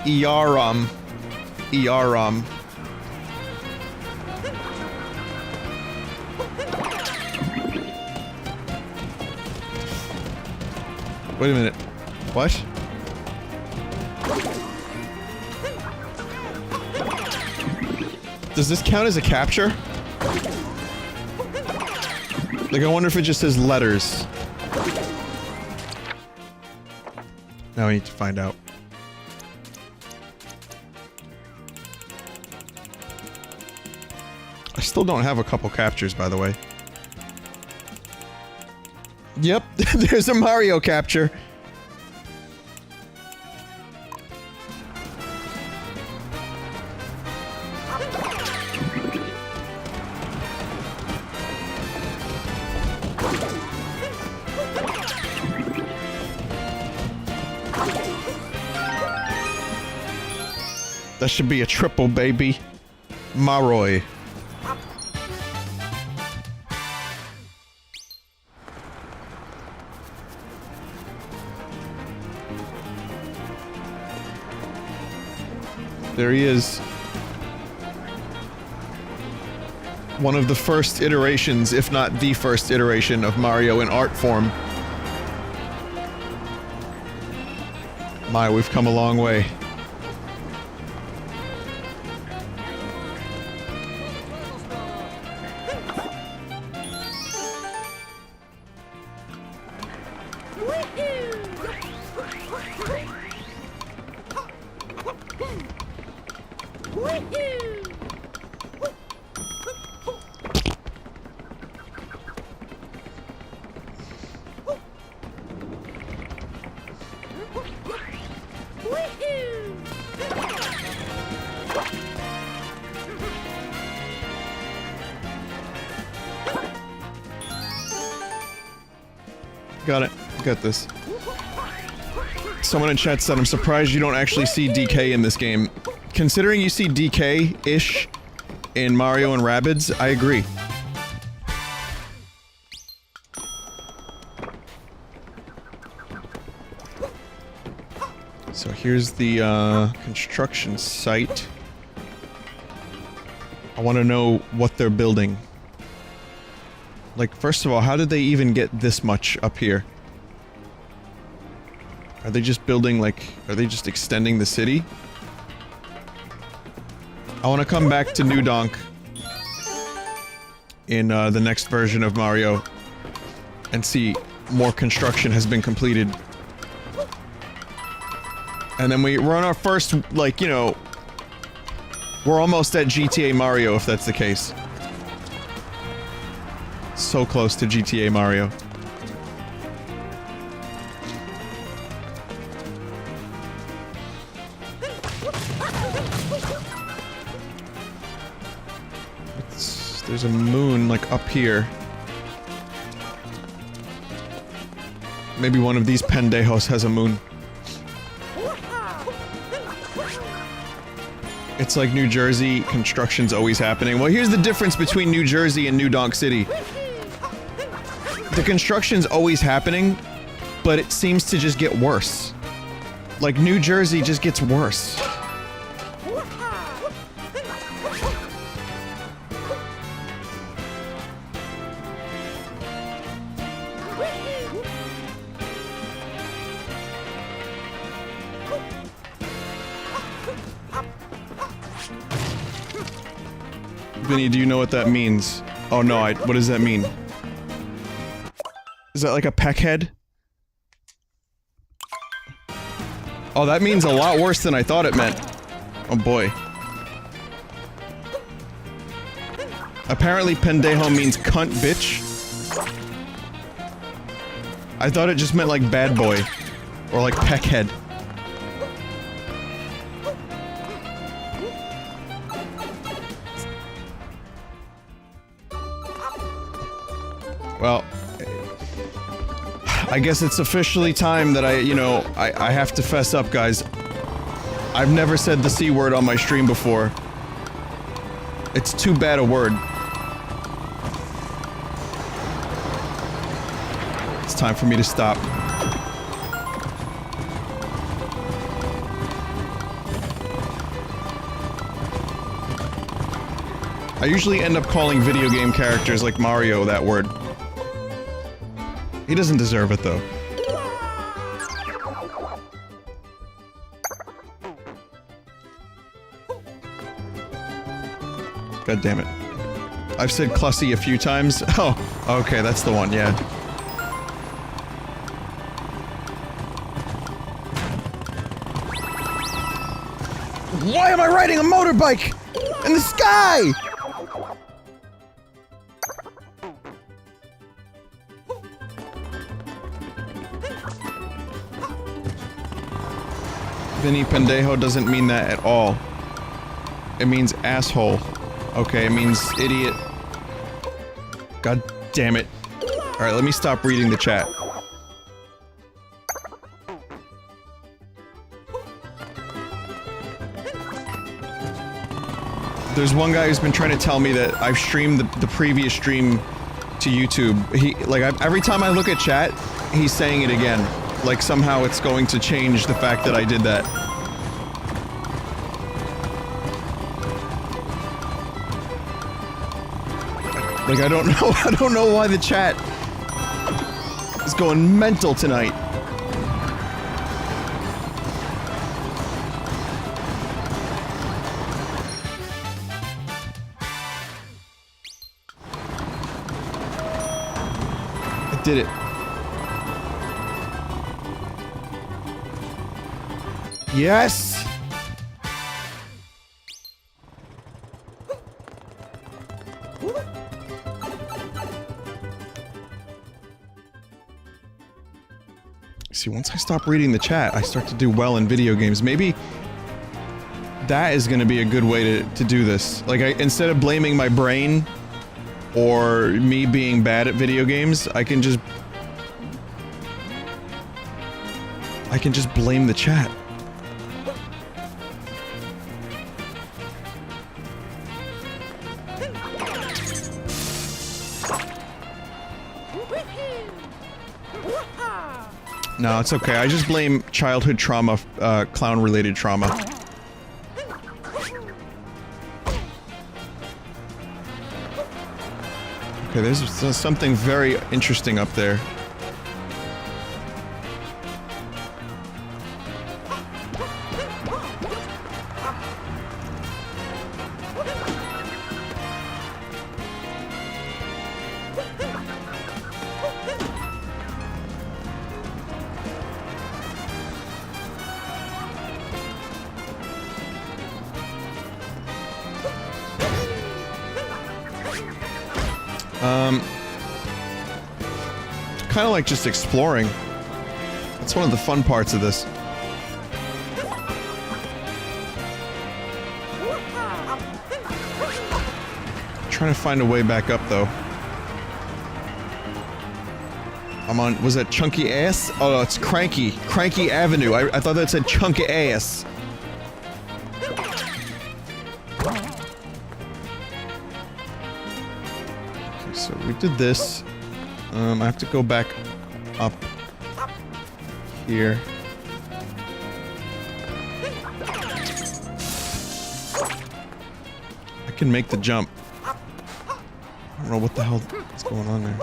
Iaram. Iaram. Wait a minute. What? Does this count as a capture? Like, I wonder if it just says letters. Now we need to find out. I still don't have a couple captures, by the way. Yep, there's a Mario capture. That should be a triple, baby. Maroy. There he is. One of the first iterations, if not the first iteration, of Mario in art form. My, we've come a long way. Got it. Got this. Someone in chat said, I'm surprised you don't actually see DK in this game. Considering you see DK-ish in Mario and Rabbids, I agree. So here's the, construction site. I want to know what they're building. Like, first of all, how did they even get this much up here? Are they just building, like... Are they just extending the city? I want to come back to New Donk in, the next version of Mario and see more construction has been completed. And then we're on our first, like, you know... We're almost at GTA Mario, if that's the case. So close to GTA Mario. There's a moon, like, up here. Maybe one of these pendejos has a moon. It's like New Jersey, construction's always happening. Well, here's the difference between New Jersey and New Donk City. The construction's always happening, but it seems to just get worse. Like, New Jersey just gets worse. Vinny, do you know what that means? Oh no, what does that mean? Is that like a peck head? Oh, that means a lot worse than I thought it meant. Oh boy. Apparently pendejo means cunt bitch. I thought it just meant like bad boy. Or like peck head. Well, I guess it's officially time that I have to fess up, guys. I've never said the C word on my stream before. It's too bad a word. It's time for me to stop. I usually end up calling video game characters like Mario that word. He doesn't deserve it, though. God damn it. I've said Clussy a few times. Oh, okay, that's the one, yeah. Why am I riding a motorbike in the sky? Vinny pendejo doesn't mean that at all. It means asshole. Okay, it means idiot. God damn it. Alright, let me stop reading the chat. There's one guy who's been trying to tell me that I've streamed the previous stream to YouTube. Every time I look at chat, he's saying it again. Like somehow it's going to change the fact that I did that. Like I don't know why the chat is going mental tonight. I did it. Yes! See, once I stop reading the chat, I start to do well in video games. Maybe that is gonna be a good way to do this. Like, instead of blaming my brain or me being bad at video games, I can just blame the chat. No, it's okay. I just blame childhood trauma, clown-related trauma. Okay, there's something very interesting up there. Kind of like just exploring. That's one of the fun parts of this. Trying to find a way back up, though. I'm on... was that Chunky Ass? Oh, no, it's Cranky. Cranky Avenue. I thought that said Chunky Ass. Okay, so we did this. I have to go back up here. I can make the jump. I don't know what the hell is going on there.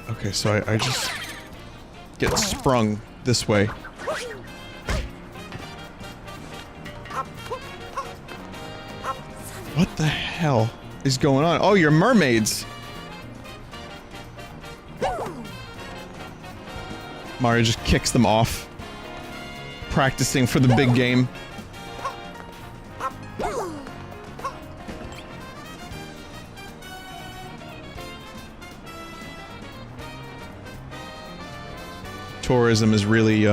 Okay, so I just get sprung this way. What the hell is going on? Oh, you're mermaids! Mario just kicks them off. Practicing for the big game. Tourism has really,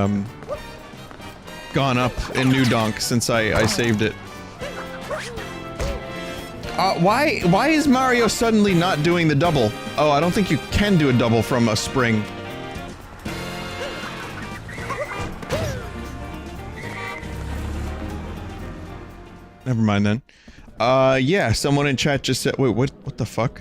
gone up in New Donk since I saved it. Why is Mario suddenly not doing the double? Oh, I don't think you can do a double from a spring. Never mind then. Yeah, someone in chat just said- wait, what the fuck?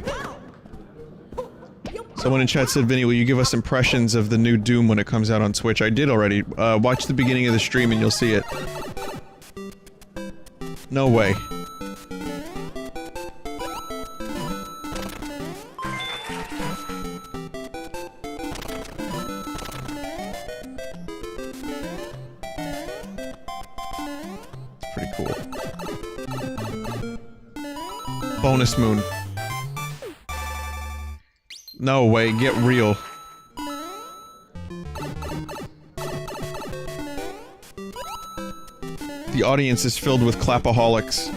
Someone in chat said, Vinny, will you give us impressions of the new Doom when it comes out on Twitch? I did already. Watch the beginning of the stream and you'll see it. No way. Pretty cool. Bonus moon. No way, get real. The audience is filled with clapaholics.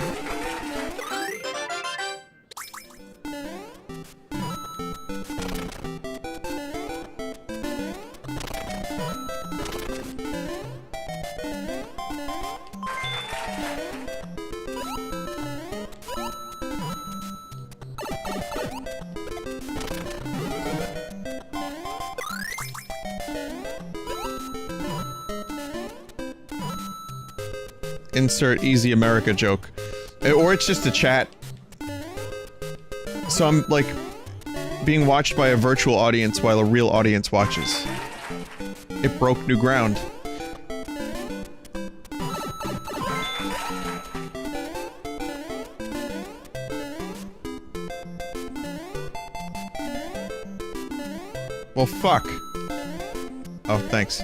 Insert easy America joke. Or it's just a chat. So I'm, like, being watched by a virtual audience while a real audience watches. It broke new ground. Well, fuck. Oh, thanks.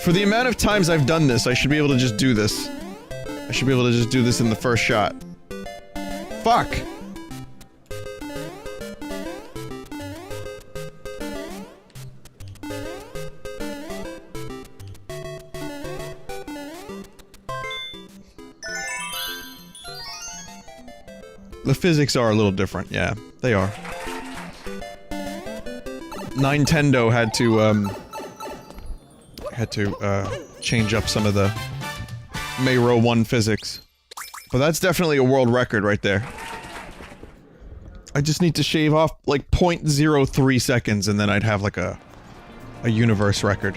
For the amount of times I've done this, I should be able to just do this. I should be able to just do this in the first shot. Fuck! The physics are a little different, yeah. They are. Nintendo had to change up some of the Mayro 1 physics. But that's definitely a world record right there. I just need to shave off, like, 0.03 seconds and then I'd have, like, a universe record.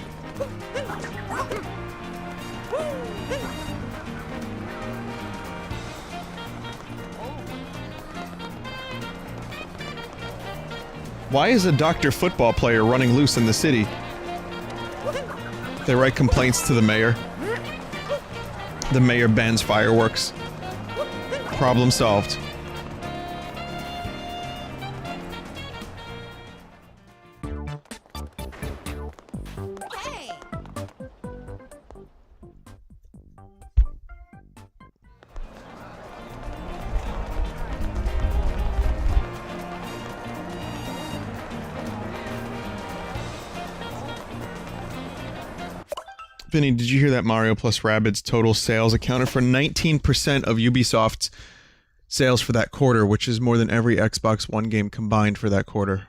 Why is a doctor football player running loose in the city? They write complaints to the mayor. The mayor bans fireworks. Problem solved. Vinny, did you hear that Mario plus Rabbids total sales accounted for 19% of Ubisoft's sales for that quarter, which is more than every Xbox One game combined for that quarter?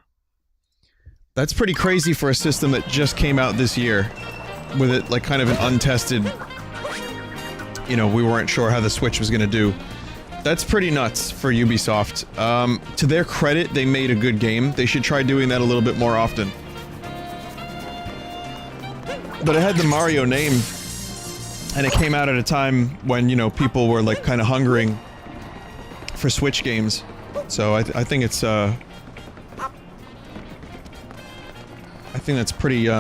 That's pretty crazy for a system that just came out this year, with it like kind of an untested, you know, we weren't sure how the Switch was gonna do. That's pretty nuts for Ubisoft. To their credit, they made a good game. They should try doing that a little bit more often. But it had the Mario name, and it came out at a time when, you know, people were, like, kind of hungering for Switch games. So I think it's, I think that's pretty,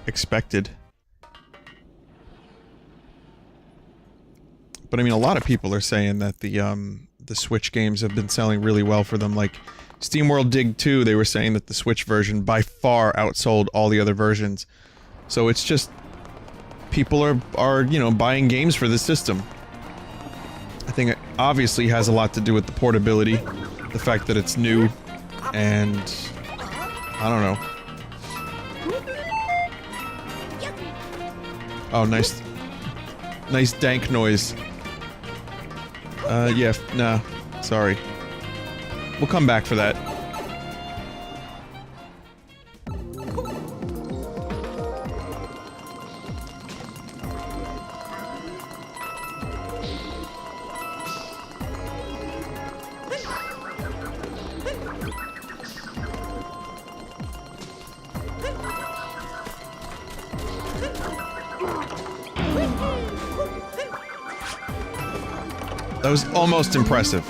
expected. But I mean, a lot of people are saying that the Switch games have been selling really well for them, like SteamWorld Dig 2, they were saying that the Switch version by far outsold all the other versions. So it's just... people are, you know, buying games for this system. I think it obviously has a lot to do with the portability, the fact that it's new, and... I don't know. Oh, nice... nice dank noise. Yeah, nah, sorry. We'll come back for that. That was almost impressive.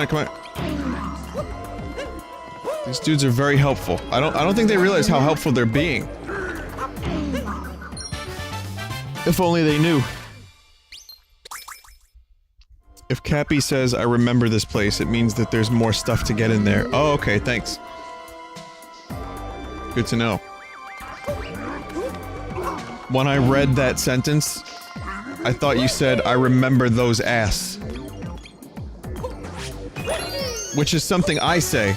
Come on. These dudes are very helpful. I don't think they realize how helpful they're being. If only they knew. If Cappy says, I remember this place, it means that there's more stuff to get in there. Oh, okay, thanks. Good to know. When I read that sentence, I thought you said, I remember those ass. Which is something I say.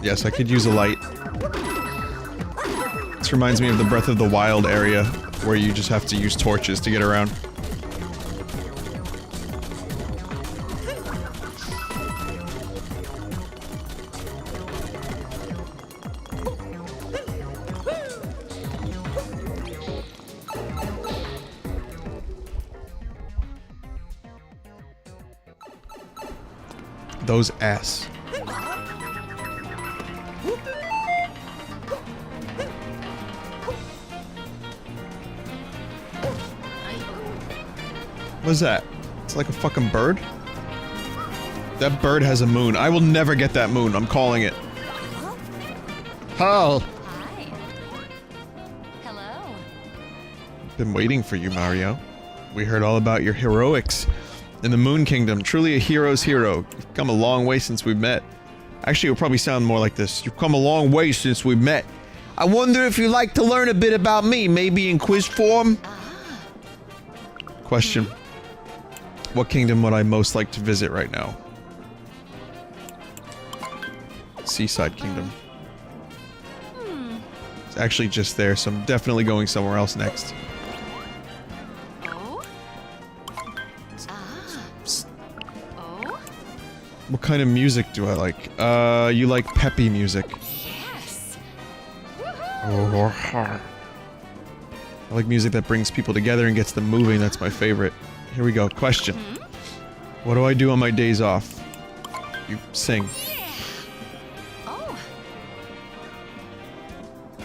Yes, I could use a light. This reminds me of the Breath of the Wild area, where you just have to use torches to get around. Those ass. What's that? It's like a fucking bird? That bird has a moon. I will never get that moon. I'm calling it. Hal!
Hi. Hello.
Been waiting for you, Mario. We heard all about your heroics in the Moon Kingdom. Truly a hero's hero. You've come a long way since we met. Actually, it would probably sound more like this. You've come a long way since we met. I wonder if you'd like to learn a bit about me, maybe in quiz form? Question. What kingdom would I most like to visit right now? Seaside Kingdom. It's actually just there, so I'm definitely going somewhere else next.
Oh. Oh.
What kind of music do I like? You like peppy music.
Yes.
I like music that brings people together and gets them moving. That's my favorite. Here we go. Question. What do I do on my days off? You sing.
Oh.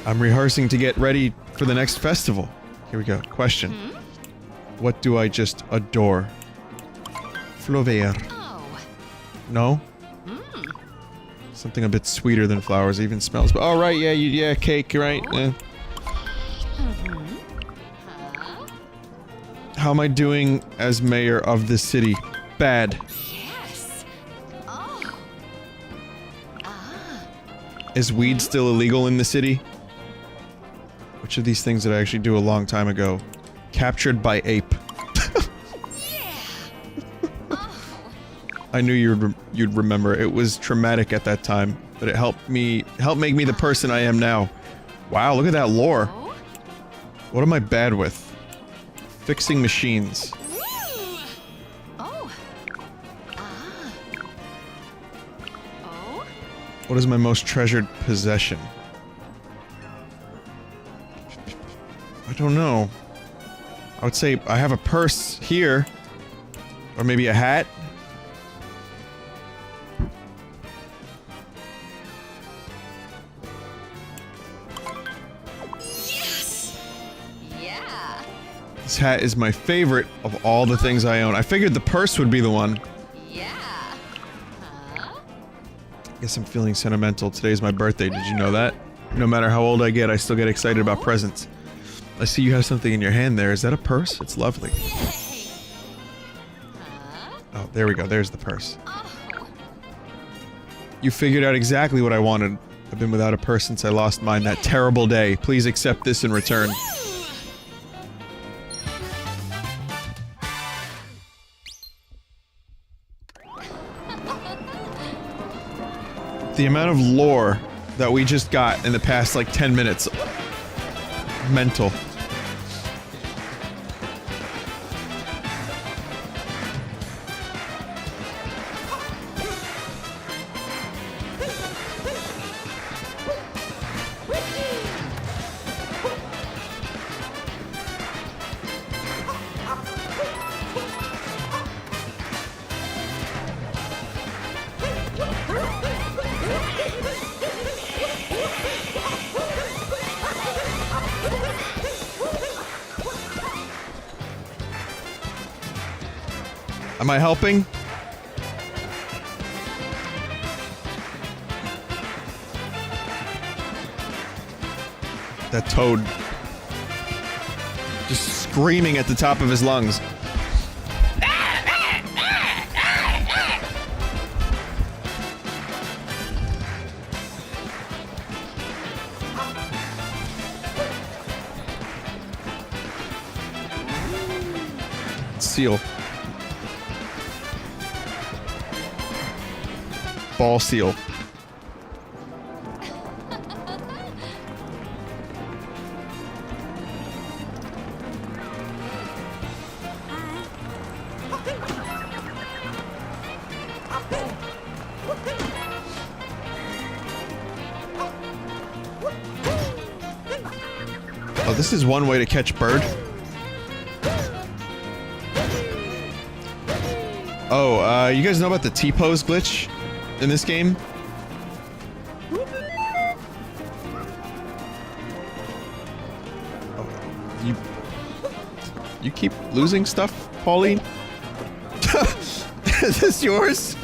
I'm rehearsing to get ready for the next festival. Here we go. Question. What do I just adore? Flaubert.
Oh.
No? Something a bit sweeter than flowers, even smells. But oh right, yeah, yeah, cake, right? Yeah. How am I doing as mayor of this city? Bad.
Yes. Oh.
Is weed still illegal in the city? Which of these things did I actually do a long time ago? Captured by ape. I knew you'd remember. It was traumatic at that time, but it helped make me the person I am now. Wow, look at that lore. What am I bad with? Fixing machines.
Oh. Oh.
What is my most treasured possession? I don't know. I would say I have a purse here. Or maybe a hat.
Yes. Yeah.
This hat is my favorite of all the things I own. I figured the purse would be the one.
Yeah. Huh?
Guess I'm feeling sentimental. Today's my birthday, did you know that? No matter how old I get, I still get excited about presents. I see you have something in your hand there. Is that a purse? It's lovely.
Yay. Huh?
Oh, there we go. There's the purse.
Oh.
You figured out exactly what I wanted. I've been without a purse since I lost mine that terrible day. Please accept this in return. The amount of lore that we just got in the past, like, 10 minutes. Mental. Am I helping? That toad. Just screaming at the top of his lungs. seal. Ball seal. Oh, this is one way to catch bird. Oh, you guys know about the T-pose glitch in this game? Oh, you keep losing stuff, Pauline? Is this yours?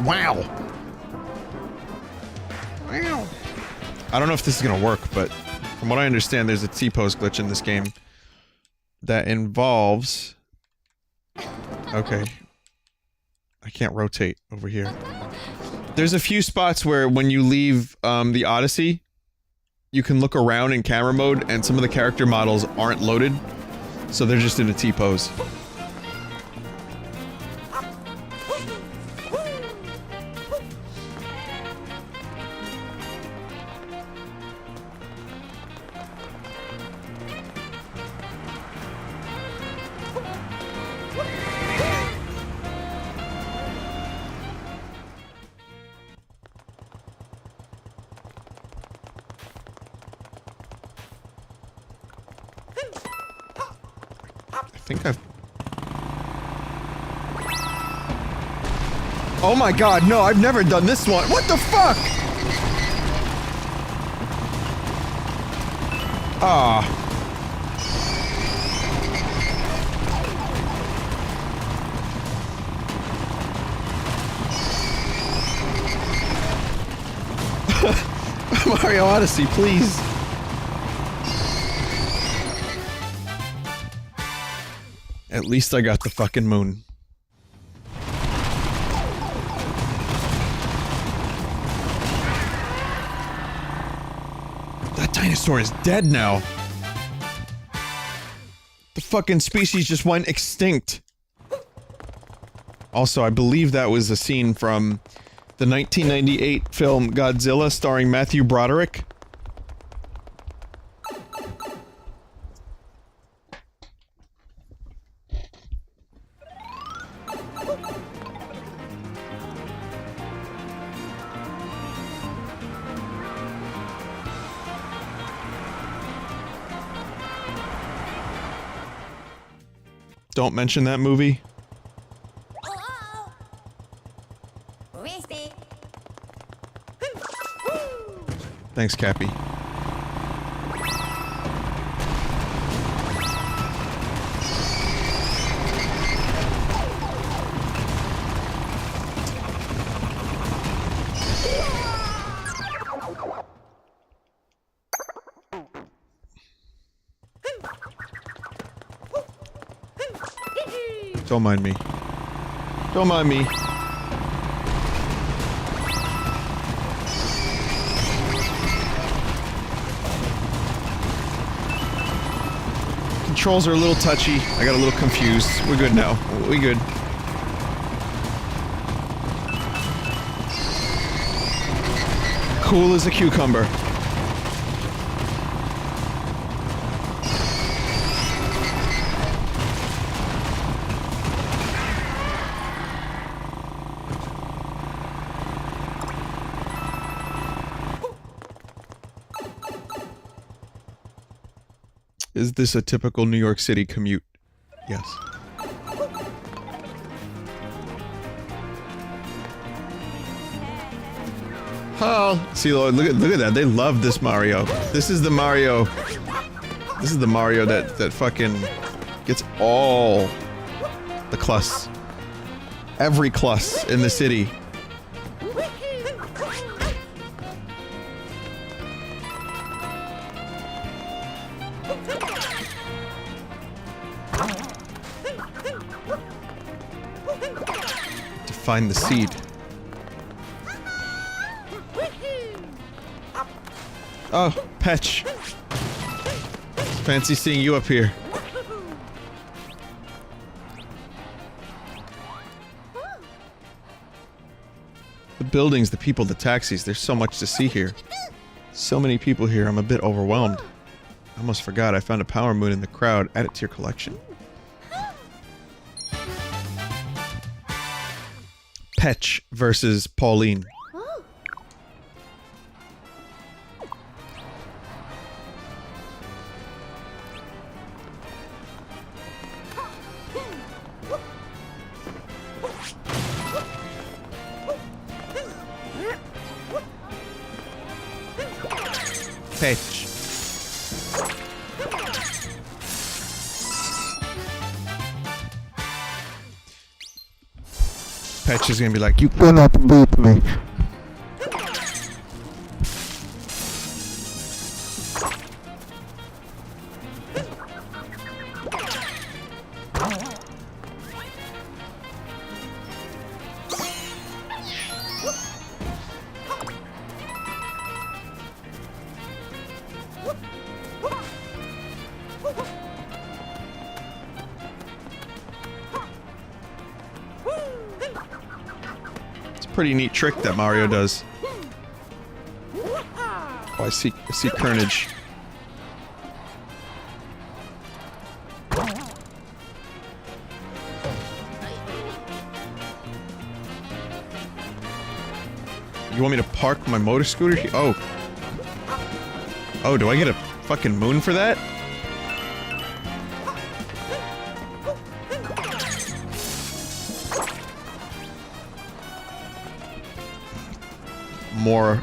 Wow. Wow. I don't know if this is gonna work, but from what I understand, there's a T-pose glitch in this game that involves... Okay. I can't rotate over here. There's a few spots where when you leave, the Odyssey, you can look around in camera mode, and some of the character models aren't loaded, so they're just in a T-pose. I think I've... Oh my god, no, I've never done this one. What the fuck? Ah. Mario Odyssey, please. At least I got the fucking moon. That dinosaur is dead now. The fucking species just went extinct. Also, I believe that was a scene from the 1998 film Godzilla starring Matthew Broderick. Don't mention that movie. Thanks, Cappy. Don't mind me. Don't mind me. Controls are a little touchy. I got a little confused. We're good now. We good. Cool as a cucumber. Is this a typical New York City commute? Yes. Oh, see, look at that. They love this Mario. This is the Mario. This is the Mario that fucking gets all the clus. Every clus in the city. find the seed. Oh, Petch. Fancy seeing you up here. The buildings, the people, the taxis, there's so much to see here. So many people here, I'm a bit overwhelmed. I almost forgot I found a power moon in the crowd. Add it to your collection. Petch versus Pauline. Petch. Petch is gonna be like, you cannot beat me. Pretty neat trick that Mario does. Oh, I see Carnage. You want me to park my motor scooter here? Oh. Oh, do I get a fucking moon for that? More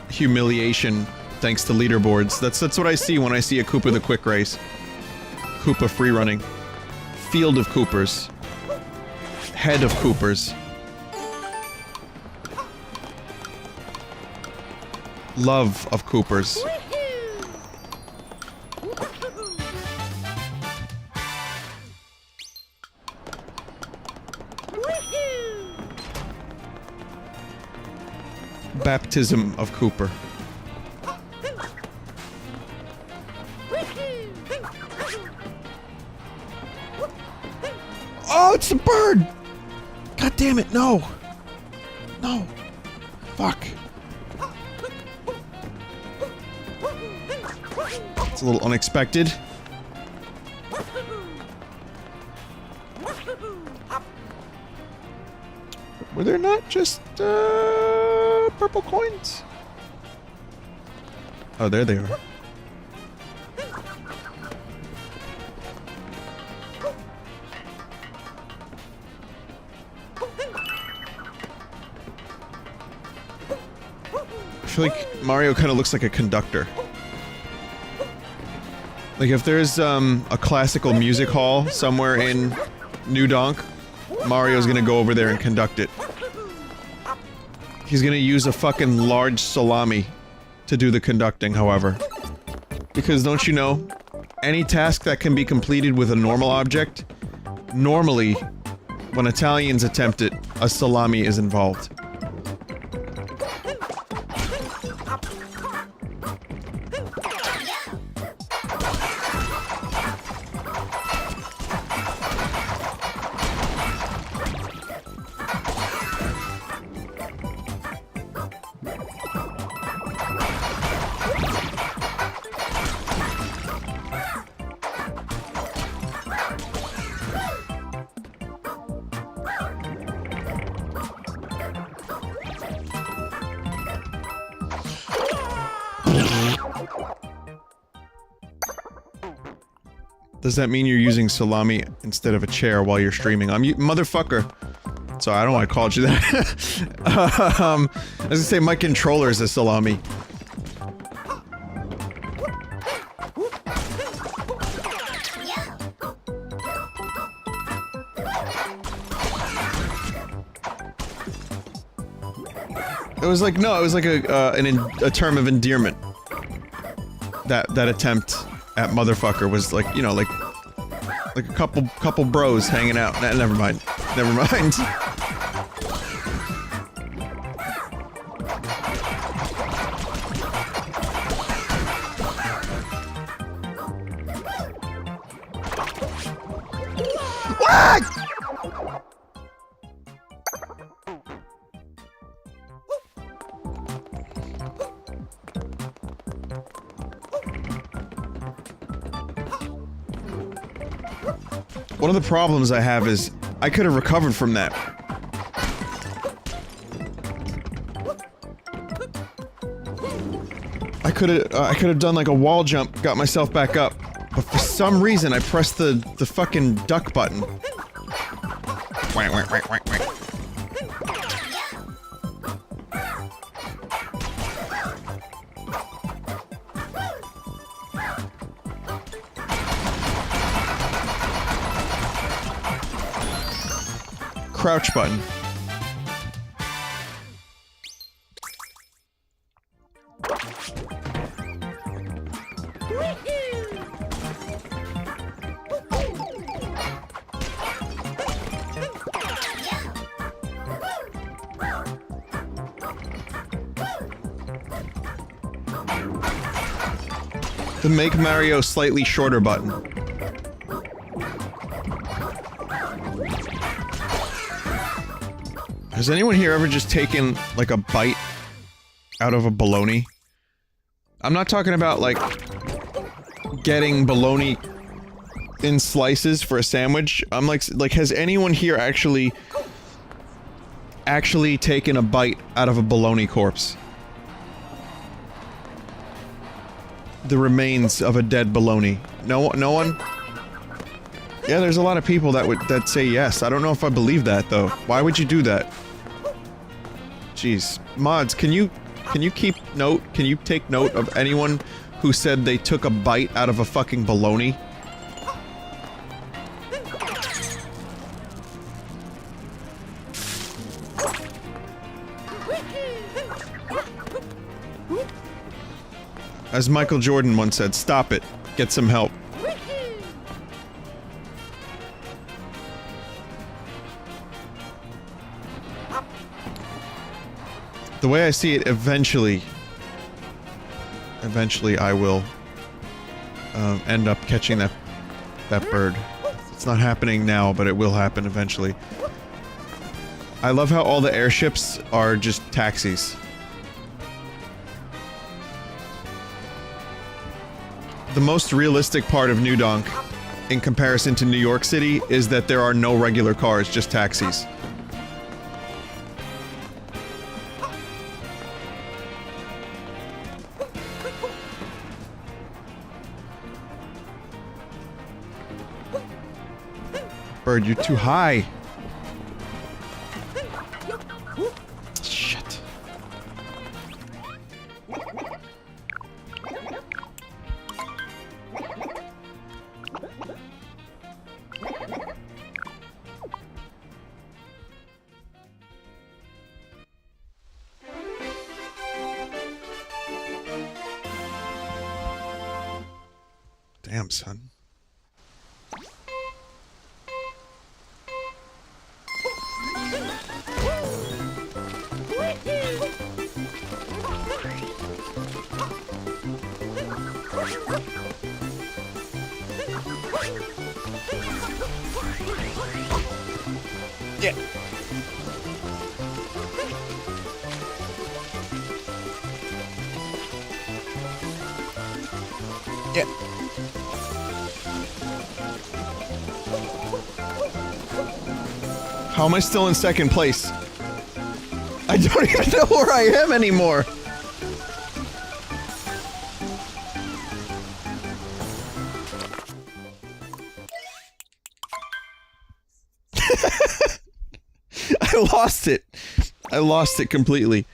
humiliation thanks to leaderboards. That's what I see when I see a Koopa the Quick Race. Koopa free running. Field of Coopers. Head of Coopers. Love of Coopers. Baptism of Cooper. Oh, it's a bird! God damn it, no! No. Fuck. It's a little unexpected. Were there not just, purple coins? Oh, there they are. I feel like Mario kind of looks like a conductor. Like if there's, a classical music hall somewhere in New Donk, Mario's gonna go over there and conduct it. He's gonna use a fucking large salami to do the conducting, however. Because don't you know, any task that can be completed with a normal object, normally, when Italians attempt it, a salami is involved. Does that mean you're using salami instead of a chair while you're streaming? Motherfucker. Sorry, I don't know why I called you that. I was gonna say my controller is a salami. It was like, no, it was like a term of endearment. That attempt at motherfucker was like, you know, like a couple bros hanging out. Never mind. Never mind. One of the problems I have is I could have recovered from that. I could have done like a wall jump, got myself back up, but for some reason I pressed the fucking duck button. Whack, whack, whack, whack, whack. Crouch button. The make Mario slightly shorter button. Has anyone here ever just taken, like, a bite out of a bologna? I'm not talking about, like, getting bologna in slices for a sandwich. I'm like, has anyone here actually taken a bite out of a bologna corpse? The remains of a dead bologna. No one? Yeah, there's a lot of people that say yes. I don't know if I believe that, though. Why would you do that? Jeez. Mods, can you keep note? Can you take note of anyone who said they took a bite out of a fucking bologna? As Michael Jordan once said, stop it. Get some help. The way I see it, eventually I will end up catching that bird. It's not happening now, but it will happen eventually. I love how all the airships are just taxis. The most realistic part of New Donk, in comparison to New York City, is that there are no regular cars, just taxis. Bird, you're too high. Shit. Damn, son. Yeah. Yeah. How am I still in second place? I don't even know where I am anymore. I lost it. I lost it completely.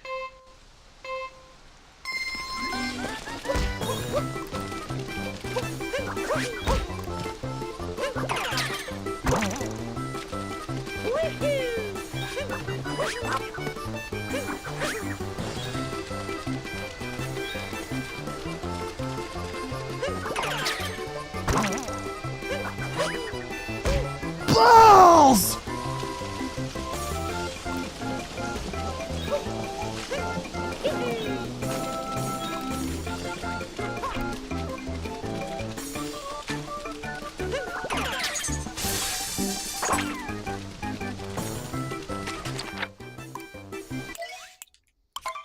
Balls!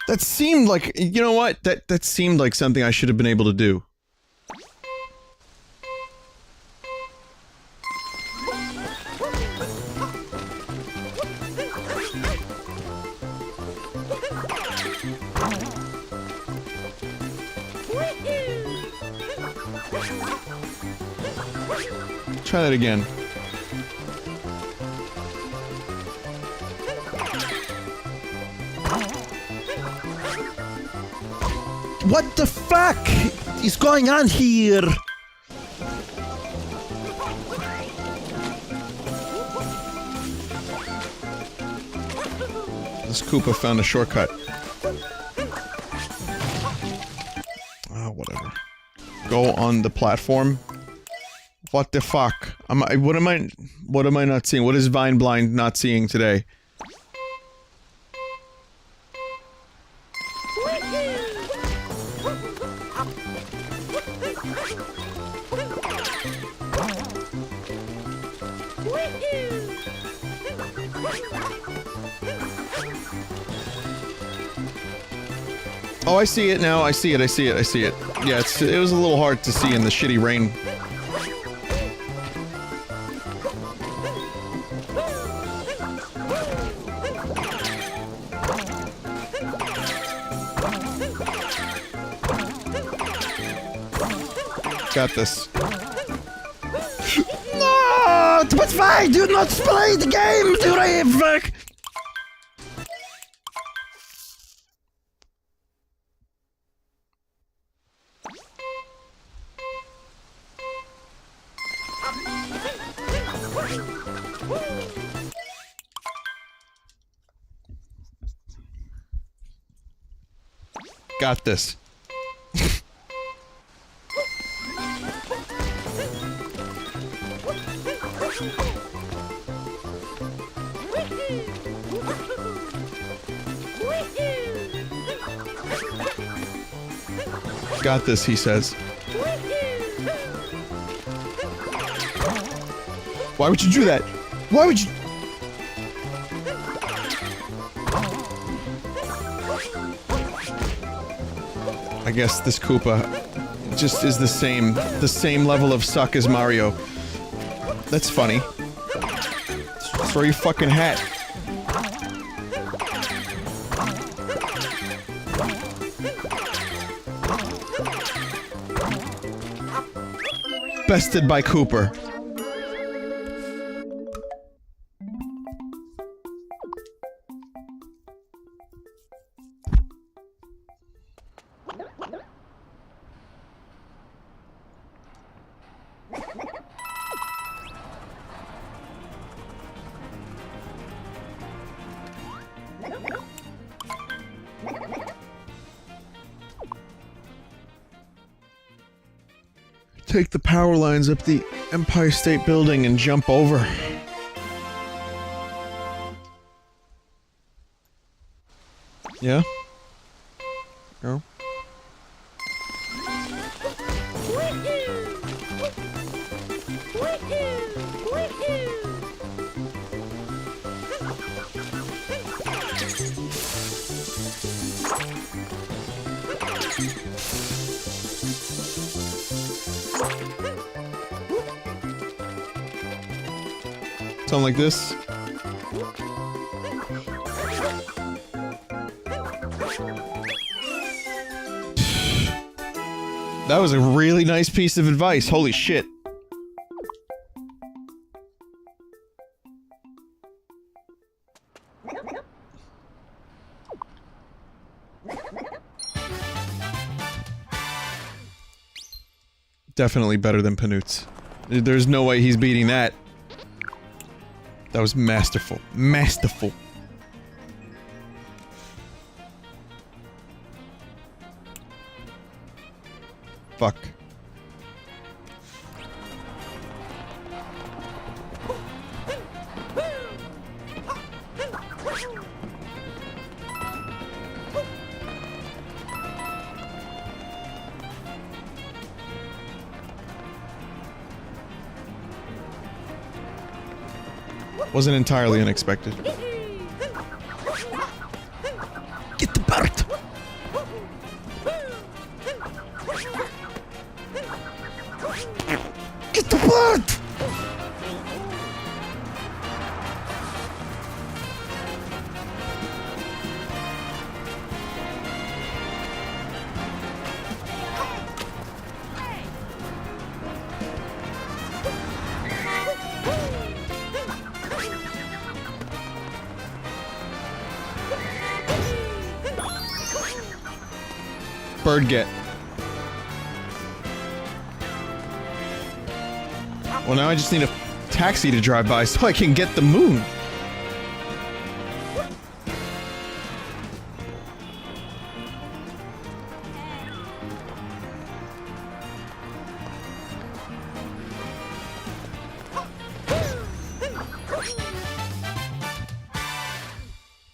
That seemed like, you know what? That seemed like something I should have been able to do. Try that again.
What the fuck is going on here?
This Koopa found a shortcut. Ah, whatever. Go on the platform. What the fuck? What am I not seeing? What is Vine Blind not seeing today? Oh, I see it now. I see it. Yeah, it was a little hard to see in the shitty rain. Got this.
No! But why do not play the game, do I fuck?
Got this. Got this, he says. Why would you do that? Why would you? I guess this Koopa just is the same level of suck as Mario. That's funny. Throw your fucking hat. Bested by Cooper. Take the power lines up the Empire State Building and jump over. Yeah? Go. Something like this. That was a really nice piece of advice. Holy shit. Definitely better than Panoots. There's no way he's beating that. That was masterful. Masterful. Fuck. Wasn't entirely unexpected.
Get the bird! Get the bird!
bird get? Well, now I just need a taxi to drive by so I can get the moon.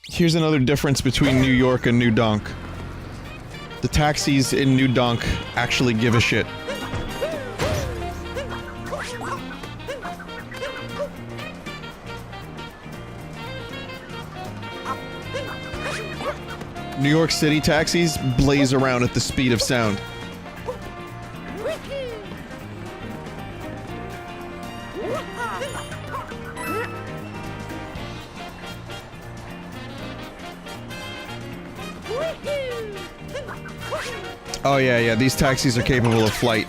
Here's another difference between New York and New Donk. The taxis in New Donk actually give a shit. New York City taxis blaze around at the speed of sound. Oh yeah, these taxis are capable of flight.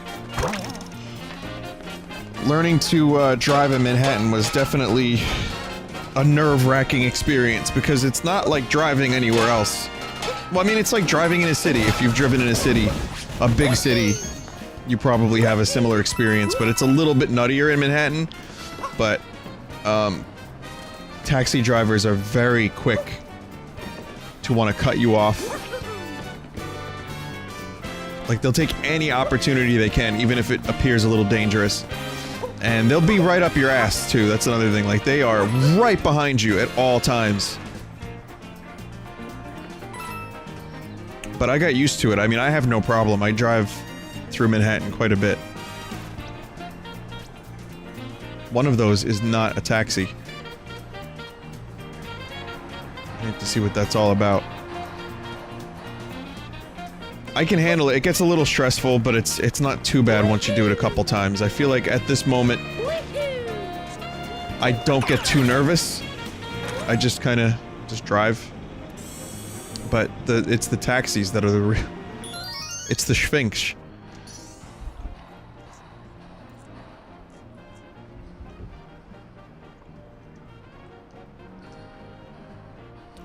Learning to drive in Manhattan was definitely a nerve-wracking experience because it's not like driving anywhere else. Well, I mean, it's like driving in a city. If you've driven in a city, a big city, you probably have a similar experience, but it's a little bit nuttier in Manhattan. But, taxi drivers are very quick to want to cut you off. Like, they'll take any opportunity they can, even if it appears a little dangerous. And they'll be right up your ass, too. That's another thing. Like, they are right behind you at all times. But I got used to it. I mean, I have no problem. I drive through Manhattan quite a bit. One of those is not a taxi. I have to see what that's all about. I can handle it. It gets a little stressful, but it's not too bad once you do it a couple times. I feel like at this moment, I don't get too nervous. I just kind of just drive. But it's the taxis that are the real... It's the Sphinx.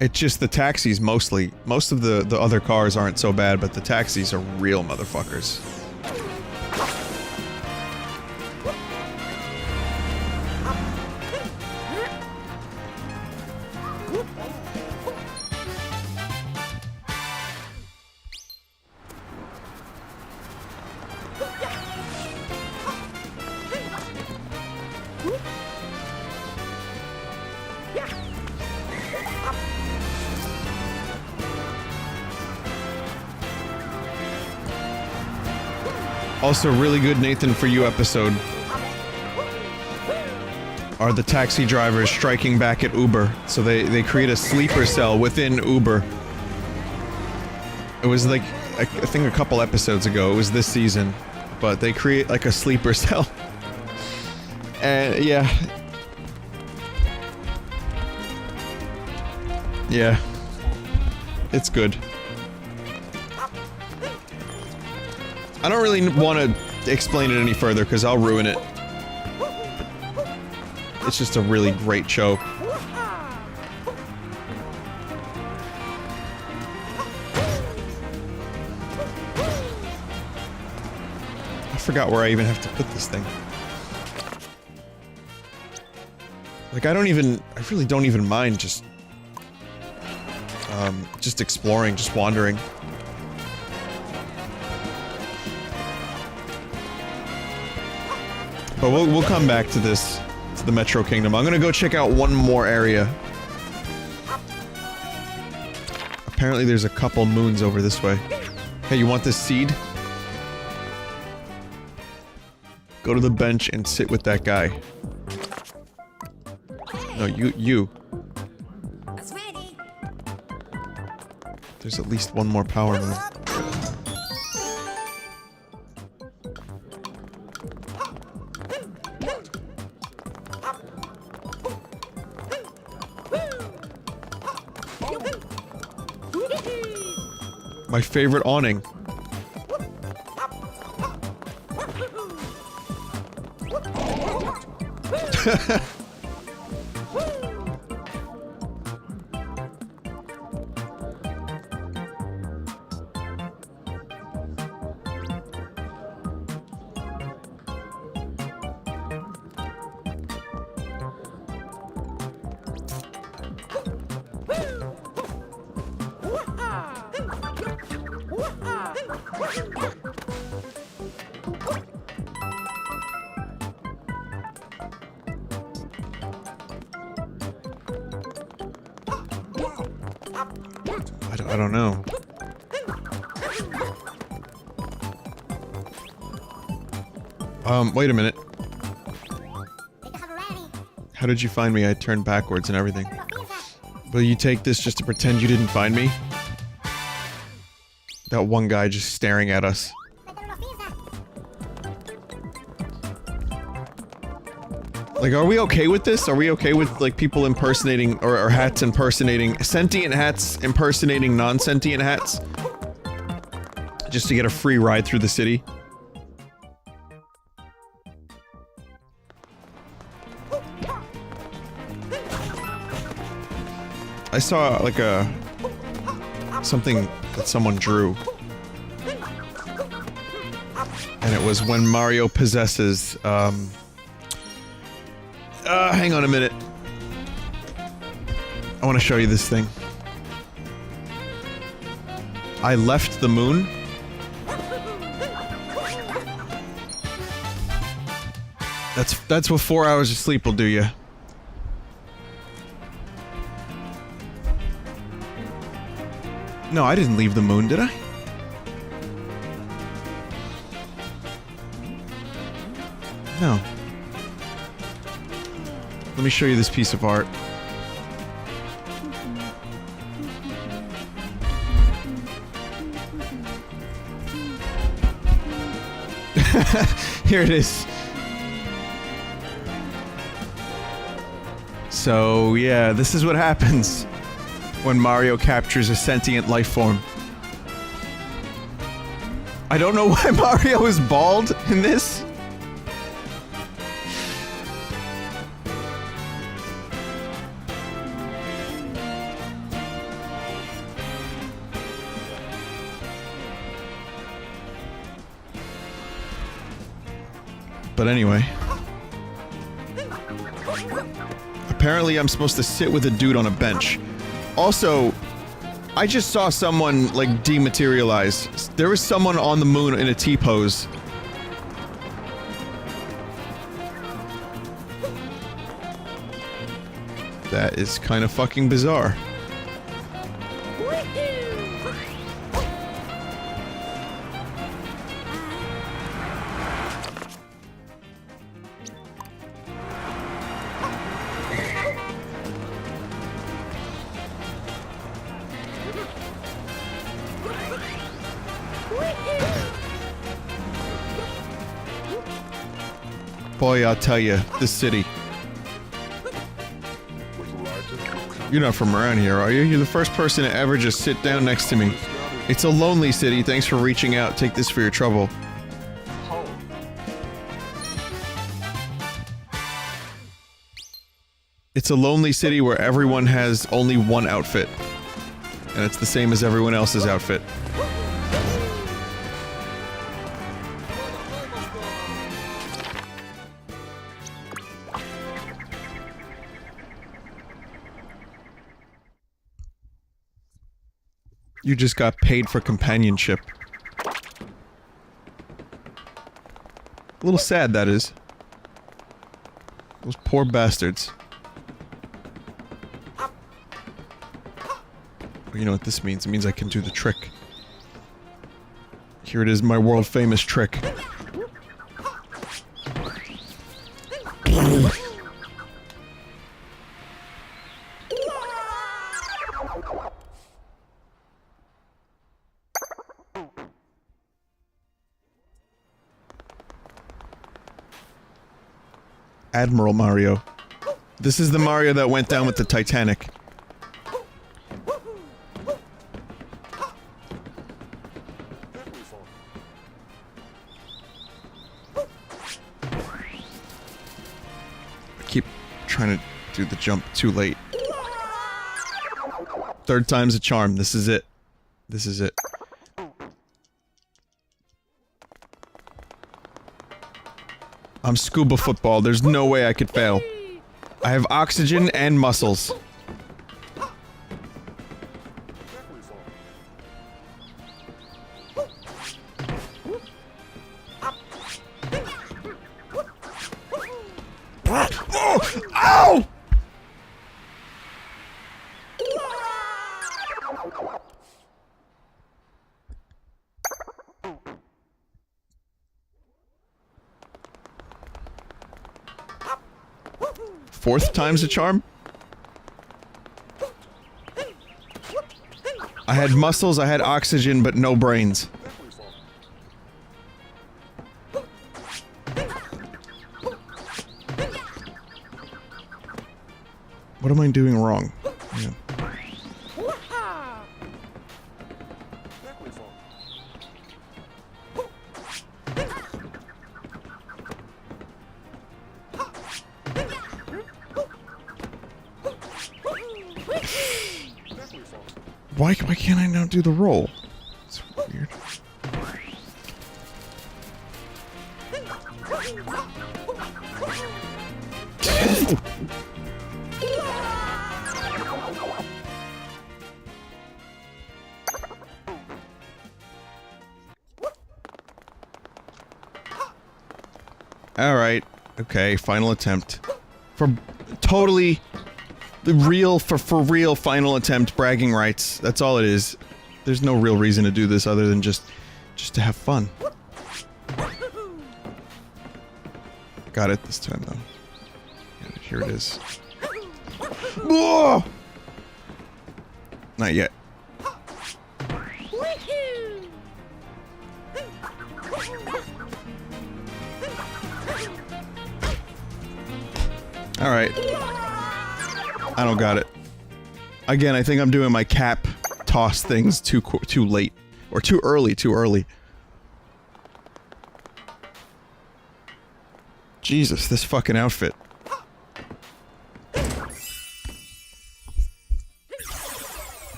It's just the taxis mostly. Most of the other cars aren't so bad, but the taxis are real motherfuckers. Also, really good Nathan For You episode are the taxi drivers striking back at Uber. So they create a sleeper cell within Uber. It was like, I think a couple episodes ago, it was this season, but they create like a sleeper cell. And yeah. Yeah. It's good. I don't really want to explain it any further because I'll ruin it. It's just a really great show. I forgot where I even have to put this thing. Like, I really don't even mind just exploring, just wandering. But we'll come back to this, to the Metro Kingdom. I'm gonna go check out one more area. Apparently there's a couple moons over this way. Hey, you want this seed? Go to the bench and sit with that guy. No, you. There's at least one more power moon. My favorite awning. I don't know. Wait a minute. How did you find me? I turned backwards and everything. Will you take this just to pretend you didn't find me? That one guy just staring at us. Like, are we okay with this? Are we okay with, like, people impersonating, or hats impersonating, sentient hats impersonating non-sentient hats? Just to get a free ride through the city? I saw, like, something that someone drew. And it was when Mario possesses, hang on a minute. I want to show you this thing. I left the moon. That's what 4 hours of sleep will do you. No, I didn't leave the moon, did I? No. Let me show you this piece of art. Here it is. So, yeah, this is what happens when Mario captures a sentient life form. I don't know why Mario is bald in this. But anyway. Apparently I'm supposed to sit with a dude on a bench. Also, I just saw someone, like, dematerialize. There was someone on the moon in a T-pose. That is kind of fucking bizarre. Boy, I'll tell you, this city. You're not from around here, are you? You're the first person to ever just sit down next to me. It's a lonely city, thanks for reaching out. Take this for your trouble. It's a lonely city where everyone has only one outfit. And it's the same as everyone else's outfit. You just got paid for companionship. A little sad, that is. Those poor bastards. You know what this means? It means I can do the trick. Here it is, my world-famous trick. Admiral Mario. This is the Mario that went down with the Titanic. I keep trying to do the jump too late. Third time's a charm. This is it. This is it. I'm scuba football. There's no way I could fail. I have oxygen and muscles. 4th time's the charm? I had muscles, I had oxygen, but no brains. What am I doing wrong? Yeah. Why can't I not do the roll? It's weird. Alright. Okay, final attempt. For totally... the real, for real final attempt bragging rights. That's all it is. There's no real reason to do this other than just to have fun. Got it this time, though. Yeah, here it is. Whoa! Not yet. Alright. I don't got it. Again, I think I'm doing my cap toss things too late. Or too early. Jesus, this fucking outfit.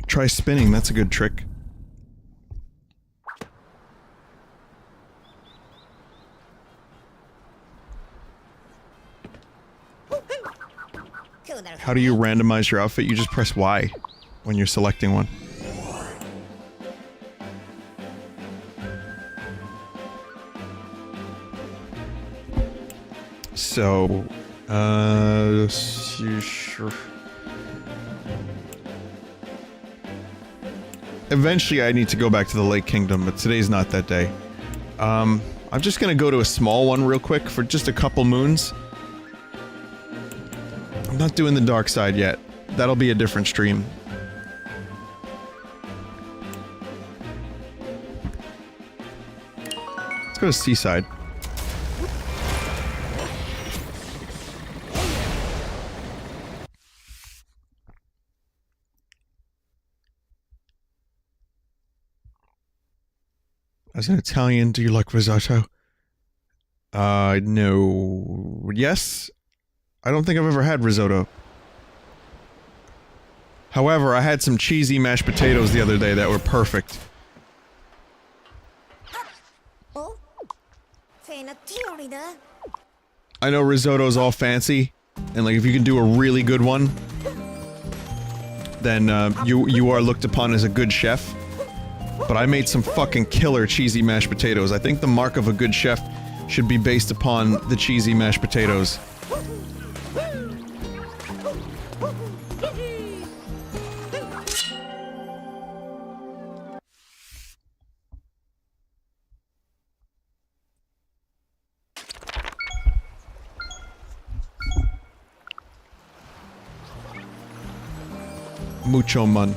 Try spinning, that's a good trick. How do you randomize your outfit? You just press Y when you're selecting one. So, sure. Eventually I need to go back to the Lake Kingdom, but today's not that day. I'm just gonna go to a small one real quick for just a couple moons. I'm not doing the dark side yet. That'll be a different stream. Let's go to Seaside. As an Italian, do you like risotto? No. Yes? I don't think I've ever had risotto. However, I had some cheesy mashed potatoes the other day that were perfect. I know risotto's all fancy, and like if you can do a really good one, then you are looked upon as a good chef. But I made some fucking killer cheesy mashed potatoes. I think the mark of a good chef should be based upon the cheesy mashed potatoes. Mucho mun.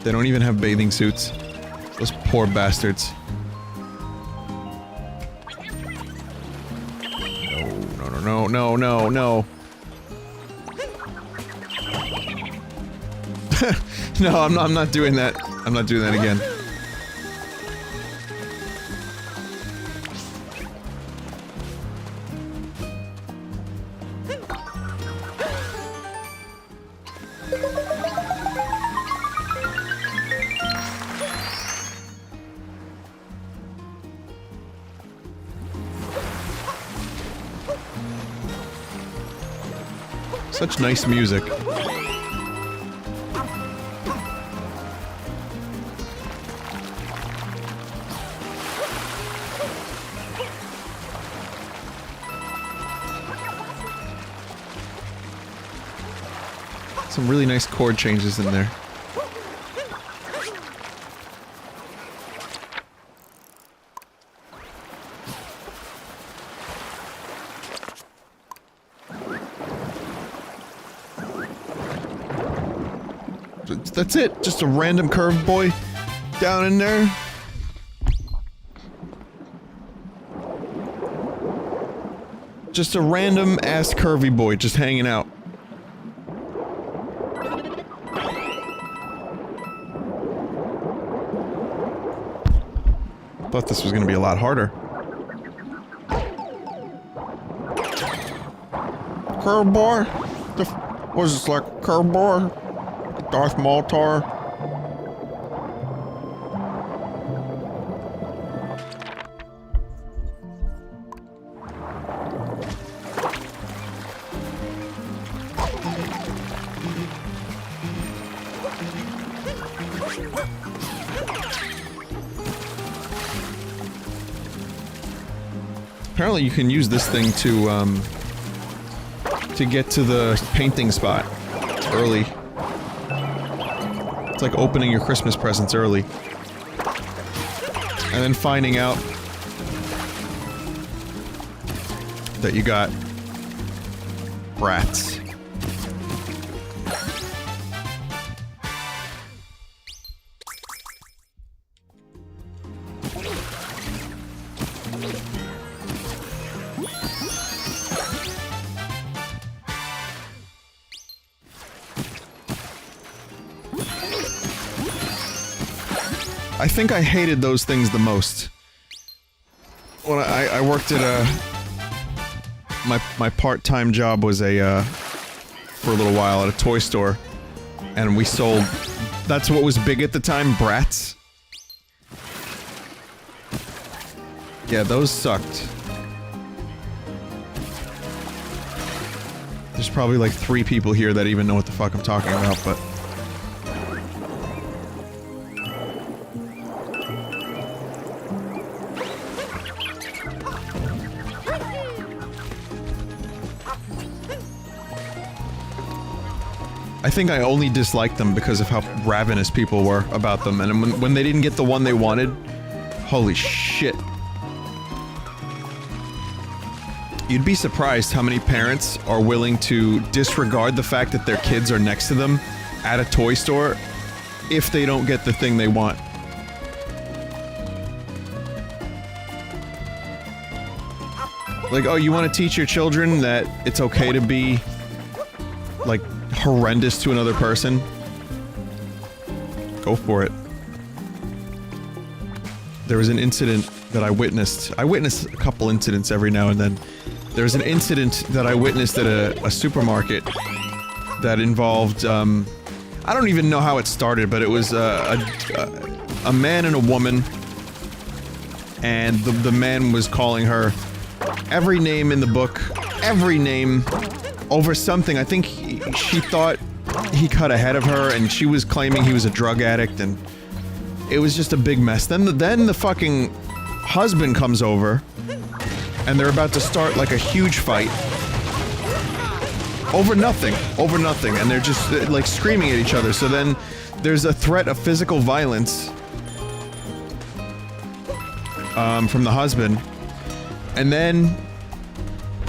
They don't even have bathing suits. Those poor bastards. No. No, I'm not doing that. I'm not doing that again. Such nice music. Some really nice chord changes in there. That's it. Just a random curved boy down in there. Just a random ass curvy boy just hanging out. Thought this was gonna be a lot harder. Curve boy? Was this like a curve boy? Darth Maltar? Apparently you can use this thing to get to the painting spot early. It's like opening your Christmas presents early. And then finding out that you got brats. I think I hated those things the most. When I worked at my part-time job was for a little while at a toy store, and we sold, that's what was big at the time, brats. Yeah, those sucked. There's probably like 3 people here that even know what the fuck I'm talking about, but... I think I only disliked them because of how ravenous people were about them, and when they didn't get the one they wanted, holy shit. You'd be surprised how many parents are willing to disregard the fact that their kids are next to them at a toy store if they don't get the thing they want. Like, oh, you want to teach your children that it's okay to be, like, horrendous to another person? Go for it. There was an incident that I witnessed. I witness a couple incidents every now and then. There was an incident that I witnessed at a supermarket that involved, I don't even know how it started, but it was a man and a woman, and the man was calling her every name in the book, every name, over something. I think she thought he cut ahead of her, and she was claiming he was a drug addict, and it was just a big mess. Then the fucking husband comes over, and they're about to start like a huge fight. Over nothing, and they're just like screaming at each other. So then there's a threat of physical violence from the husband. And then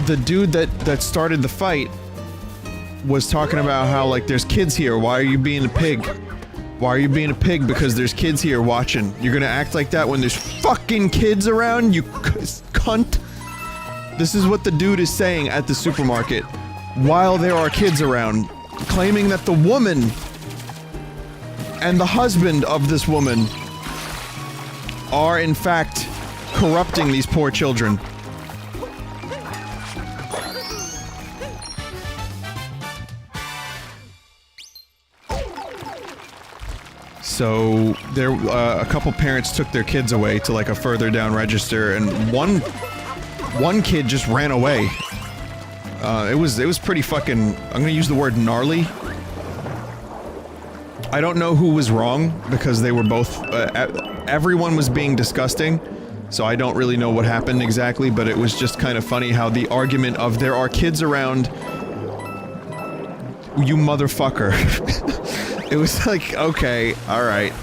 the dude that started the fight was talking about how, like, there's kids here, why are you being a pig? Why are you being a pig? Because there's kids here watching. You're gonna act like that when there's fucking kids around, you cunt? This is what the dude is saying at the supermarket while there are kids around, claiming that the woman and the husband of this woman are in fact corrupting these poor children. So there, a couple parents took their kids away to like a further down register, and one kid just ran away. It was pretty fucking, I'm gonna use the word gnarly. I don't know who was wrong, because they were both, everyone was being disgusting, so I don't really know what happened exactly, but it was just kind of funny how the argument of there are kids around, you motherfucker. It was like, okay, alright.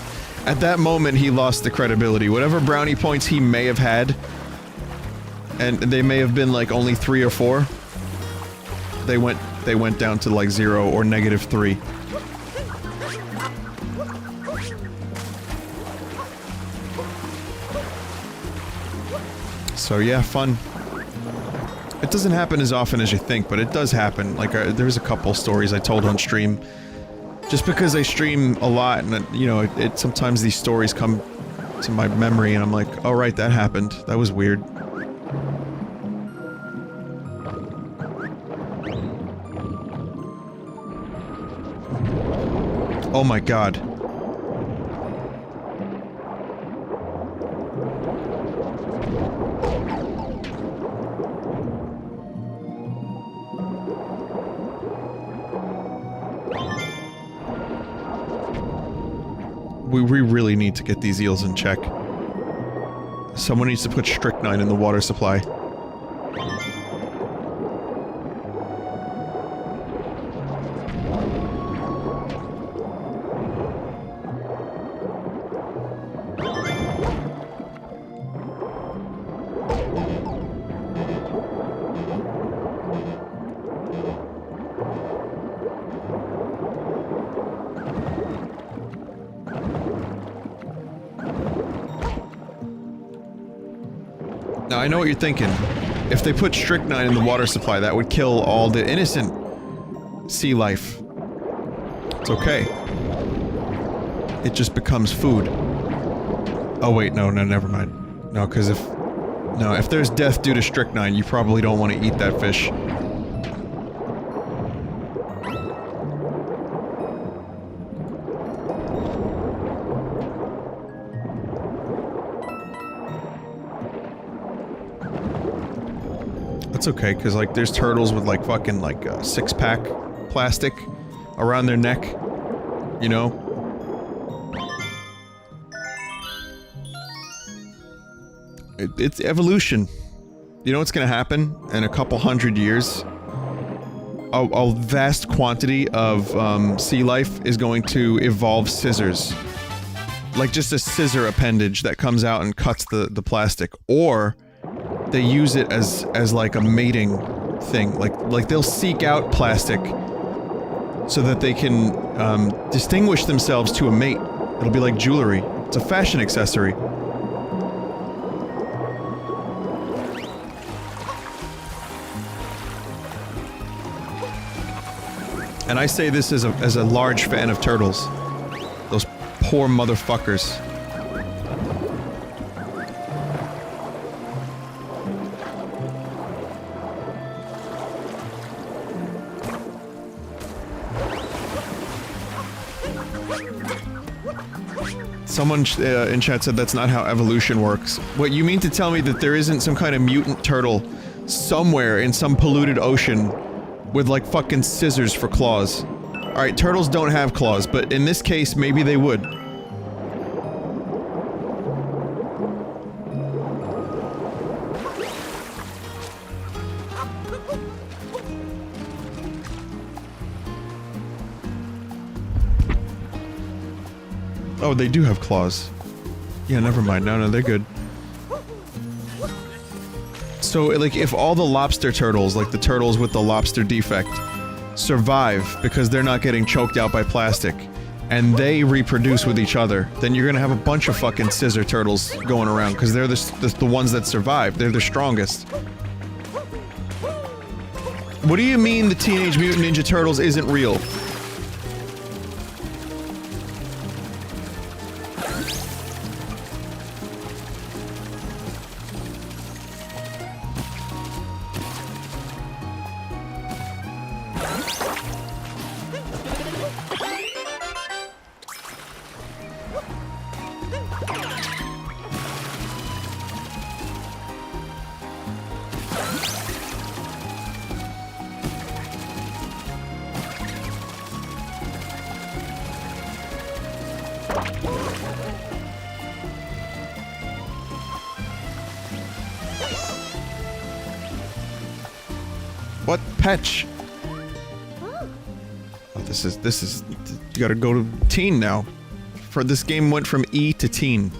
At that moment, he lost the credibility. Whatever brownie points he may have had, and they may have been like only 3 or 4, they went down to like 0 or -3. So yeah, fun. It doesn't happen as often as you think, but it does happen. Like, there's a couple stories I told on stream. Just because I stream a lot, and you know, sometimes these stories come to my memory, and I'm like, oh right, that happened. That was weird. Oh my god. We really need to get these eels in check. Someone needs to put strychnine in the water supply. Now, I know what you're thinking. If they put strychnine in the water supply, that would kill all the innocent sea life. It's okay. It just becomes food. Oh wait, no, never mind. No, because if there's death due to strychnine, you probably don't want to eat that fish. That's okay, because, like, there's turtles with, like, fucking, like, six-pack plastic around their neck, you know? It's evolution. You know what's gonna happen in a couple hundred years? A vast quantity of, sea life is going to evolve scissors. Like, just a scissor appendage that comes out and cuts the plastic. Or they use it as like a mating thing. Like they'll seek out plastic so that they can distinguish themselves to a mate. It'll be like jewelry. It's a fashion accessory. And I say this as a large fan of turtles. Those poor motherfuckers. Someone in chat said that's not how evolution works. What, you mean to tell me that there isn't some kind of mutant turtle somewhere in some polluted ocean with, like, fucking scissors for claws? Alright, turtles don't have claws, but in this case, maybe they would. Oh, they do have claws. Yeah, never mind. No, they're good. So, like, if all the lobster turtles, like the turtles with the lobster defect, survive because they're not getting choked out by plastic, and they reproduce with each other, then you're gonna have a bunch of fucking scissor turtles going around, because they're the ones that survive. They're the strongest. What do you mean the Teenage Mutant Ninja Turtles isn't real? What? Patch? Oh, this is... You gotta go to teen now. For this game went from E to teen.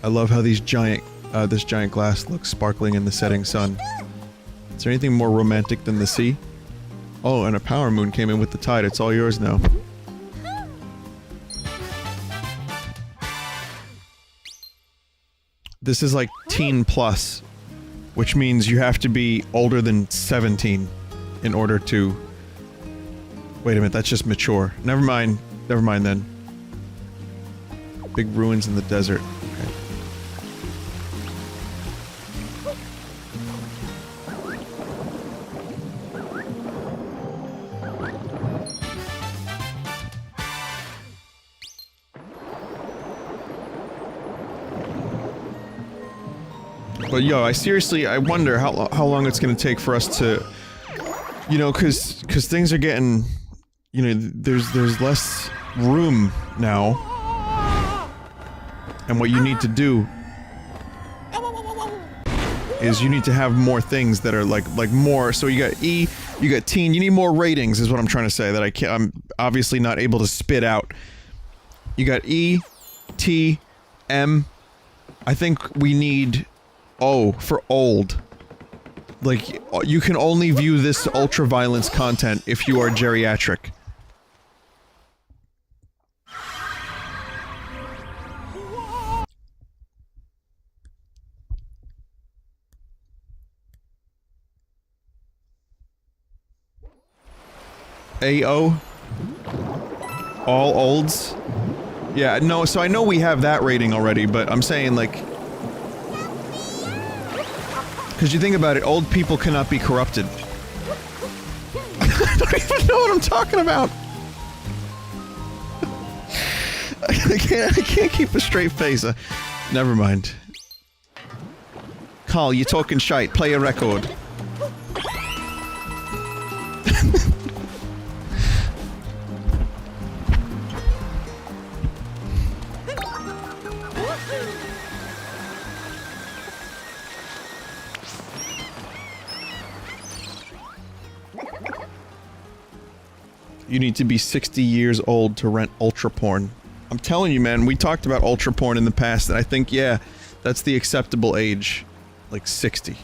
I love how these giant, this giant glass looks sparkling in the setting sun. Is there anything more romantic than the sea? Oh, and a power moon came in with the tide. It's all yours now. This is like teen plus, which means you have to be older than 17 in order to... Wait a minute, that's just mature. Never mind then. Big ruins in the desert. Okay. But yo, I wonder how long it's gonna take for us to, you know, cause things are getting, you know, there's less room now, and what you need to do is you need to have more things that are like more. So you got E, you got teen. You need more ratings, is what I'm trying to say. That I'm obviously not able to spit out. You got E, T, M. I think we need O for old. Like, you can only view this ultra-violence content if you are geriatric. AO? All olds? Yeah, no, so I know we have that rating already, but I'm saying, like... Because you think about it, old people cannot be corrupted. I don't even know what I'm talking about! I can't keep a straight face. Never mind. Carl, you talking shite. Play a record. You need to be 60 years old to rent ultra porn. I'm telling you, man, we talked about ultra porn in the past, and I think, yeah, that's the acceptable age. Like 60.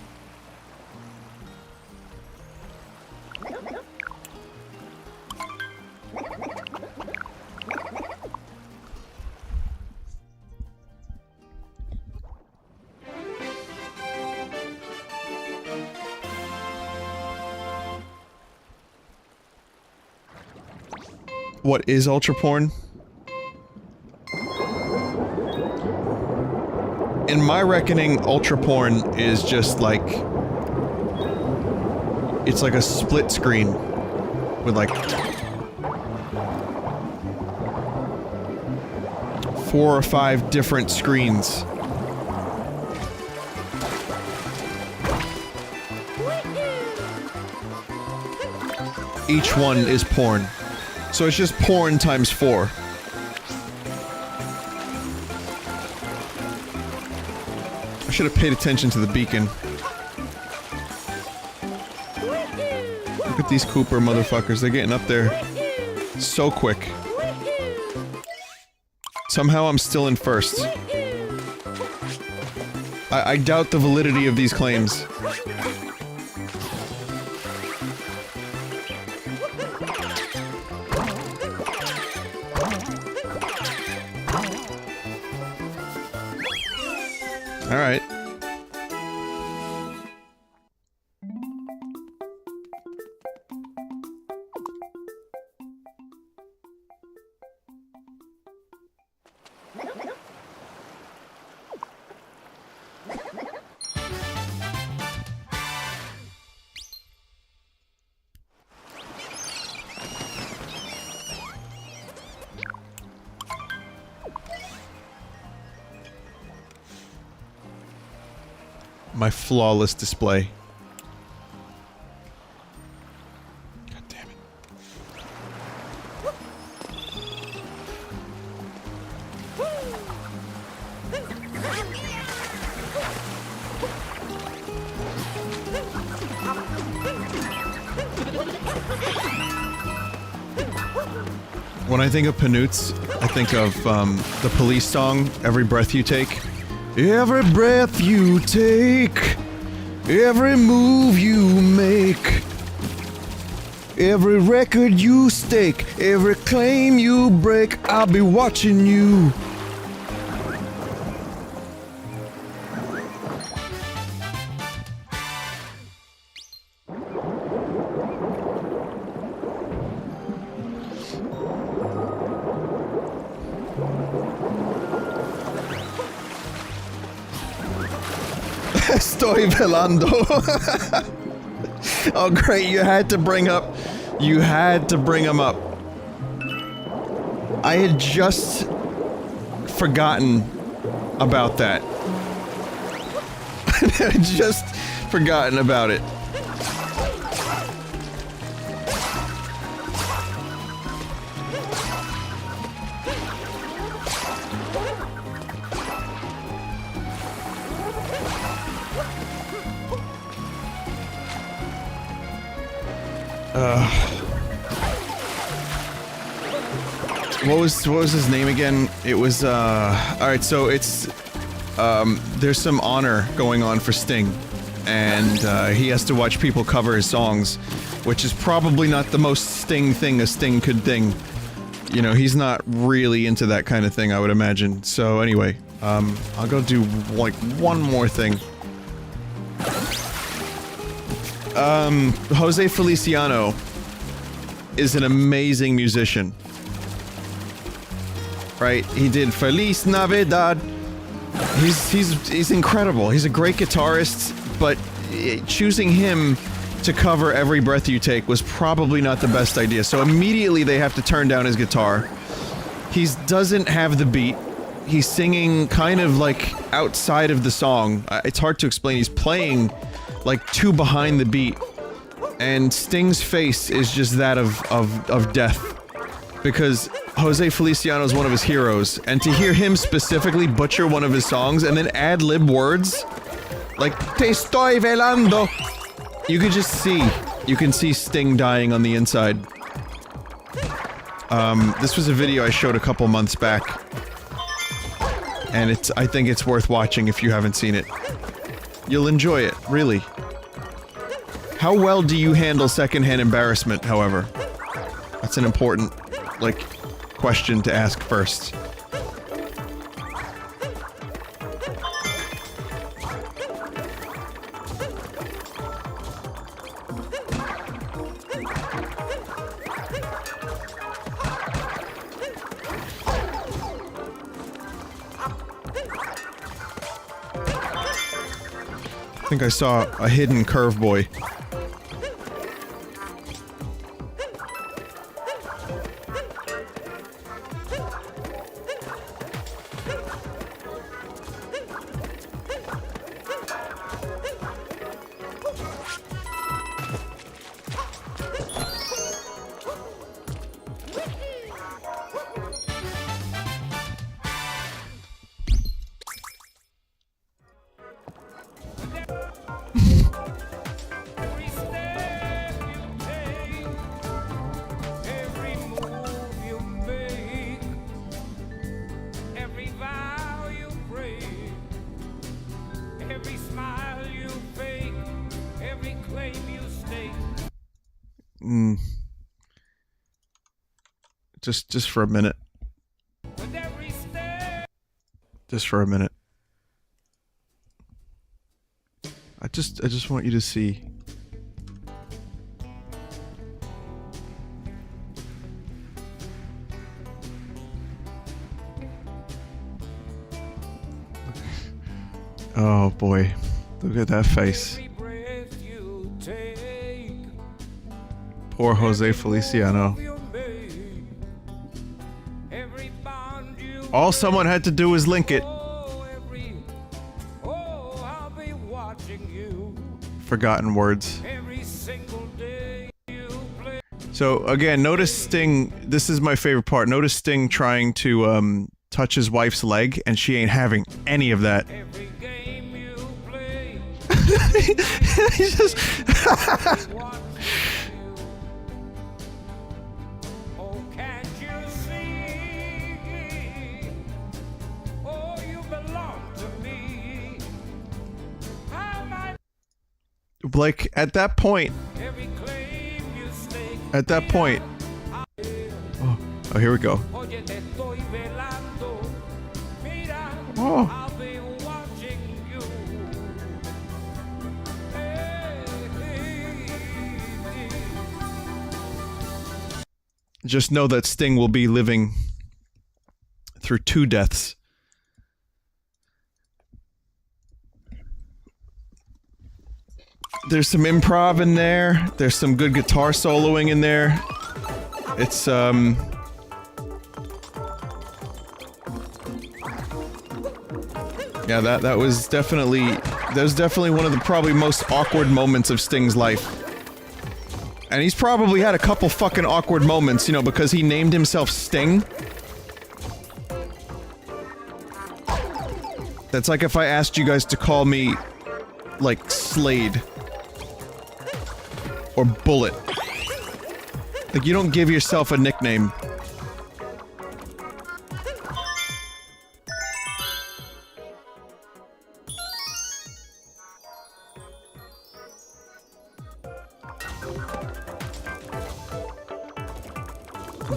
What is ultra porn? In my reckoning, ultra porn is just like... It's like a split screen with like 4 or 5 different screens. Each one is porn. So it's just porn times 4. I should have paid attention to the beacon. Look at these Cooper motherfuckers, they're getting up there so quick. Somehow I'm still in first. I doubt the validity of these claims. Alright. My flawless display. God damn it. When I think of Panoots, I think of the Police song, Every Breath You Take. Every breath you take, every move you make, every record you stake, every claim you break, I'll be watching you. Estoy velando. Oh great, you had to bring him up. I had just forgotten about that. I had just forgotten about it. What was his name again? It was, alright, so it's, there's some honor going on for Sting, and, he has to watch people cover his songs, which is probably not the most Sting thing a Sting could ding. You know, he's not really into that kind of thing, I would imagine. So, anyway, I'll go do, like, one more thing. Jose Feliciano is an amazing musician. Right? He did Feliz Navidad. He's incredible. He's a great guitarist, but choosing him to cover Every Breath You Take was probably not the best idea. So immediately they have to turn down his guitar. He doesn't have the beat. He's singing kind of like outside of the song. It's hard to explain. He's playing like two behind the beat. And Sting's face is just that of death. Because Jose Feliciano is one of his heroes, and to hear him specifically butcher one of his songs and then ad-lib words like "Te estoy velando," you could just see, you can see Sting dying on the inside. This was a video I showed a couple months back, and I think it's worth watching if you haven't seen it. You'll enjoy it, really. How well do you handle secondhand embarrassment, however? That's an important, like, question to ask first. I think I saw a hidden curve boy. Just for a minute. Just for a minute. I just want you to see. Oh boy. Look at that face. Poor Jose Feliciano. All someone had to do was link it. Forgotten words. So again, notice Sting, this is my favorite part, notice Sting trying to touch his wife's leg, and she ain't having any of that. He's just like, at that point, oh, here we go. Oh. Just know that Sting will be living through 2 deaths. There's some improv in there. There's some good guitar soloing in there. It's, yeah, that was definitely one of the probably most awkward moments of Sting's life. And he's probably had a couple fucking awkward moments, you know, because he named himself Sting. That's like if I asked you guys to call me, like, Slade. Or Bullet. Like, you don't give yourself a nickname.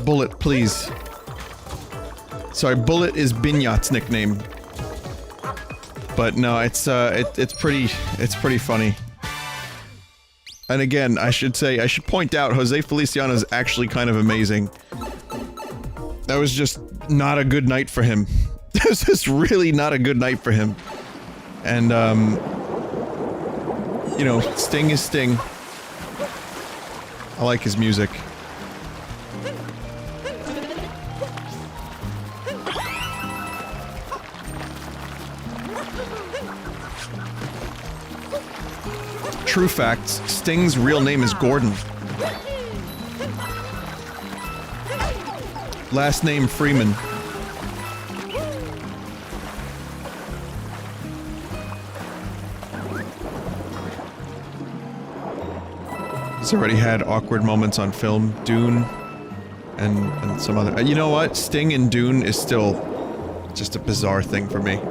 Bullet, please. Sorry, Bullet is Bignot's nickname. But no, it's pretty funny. And again, I should point out, Jose Feliciano is actually kind of amazing. That was just not a good night for him. That was just really not a good night for him. And, you know, Sting is Sting. I like his music. True facts, Sting's real name is Gordon. Last name Freeman. He's already had awkward moments on film, Dune, and some other. You know what? Sting in Dune is still just a bizarre thing for me.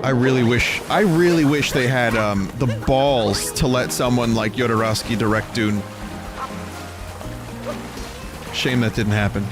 I really wish they had, the balls to let someone like Jodorowsky direct Dune. Shame that didn't happen.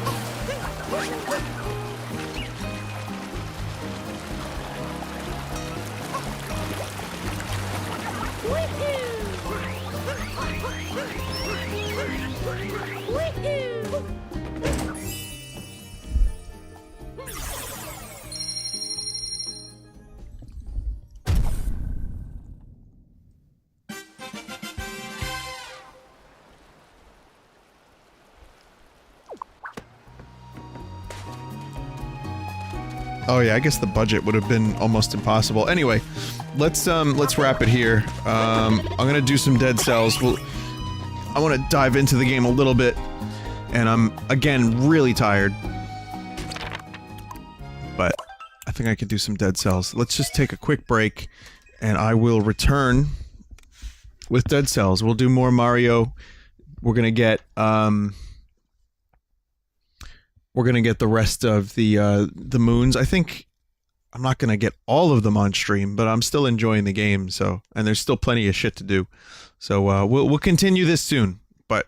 Oh yeah, I guess the budget would have been almost impossible. Anyway, let's wrap it here. I'm gonna do some Dead Cells. I want to dive into the game a little bit, and I'm, again, really tired. But I think I could do some Dead Cells. Let's just take a quick break, and I will return with Dead Cells. We'll do more Mario. We're gonna get, the rest of the moons. I think I'm not gonna get all of them on stream, but I'm still enjoying the game, so, and there's still plenty of shit to do. So, we'll continue this soon, but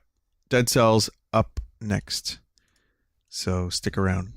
Dead Cells up next. So, stick around.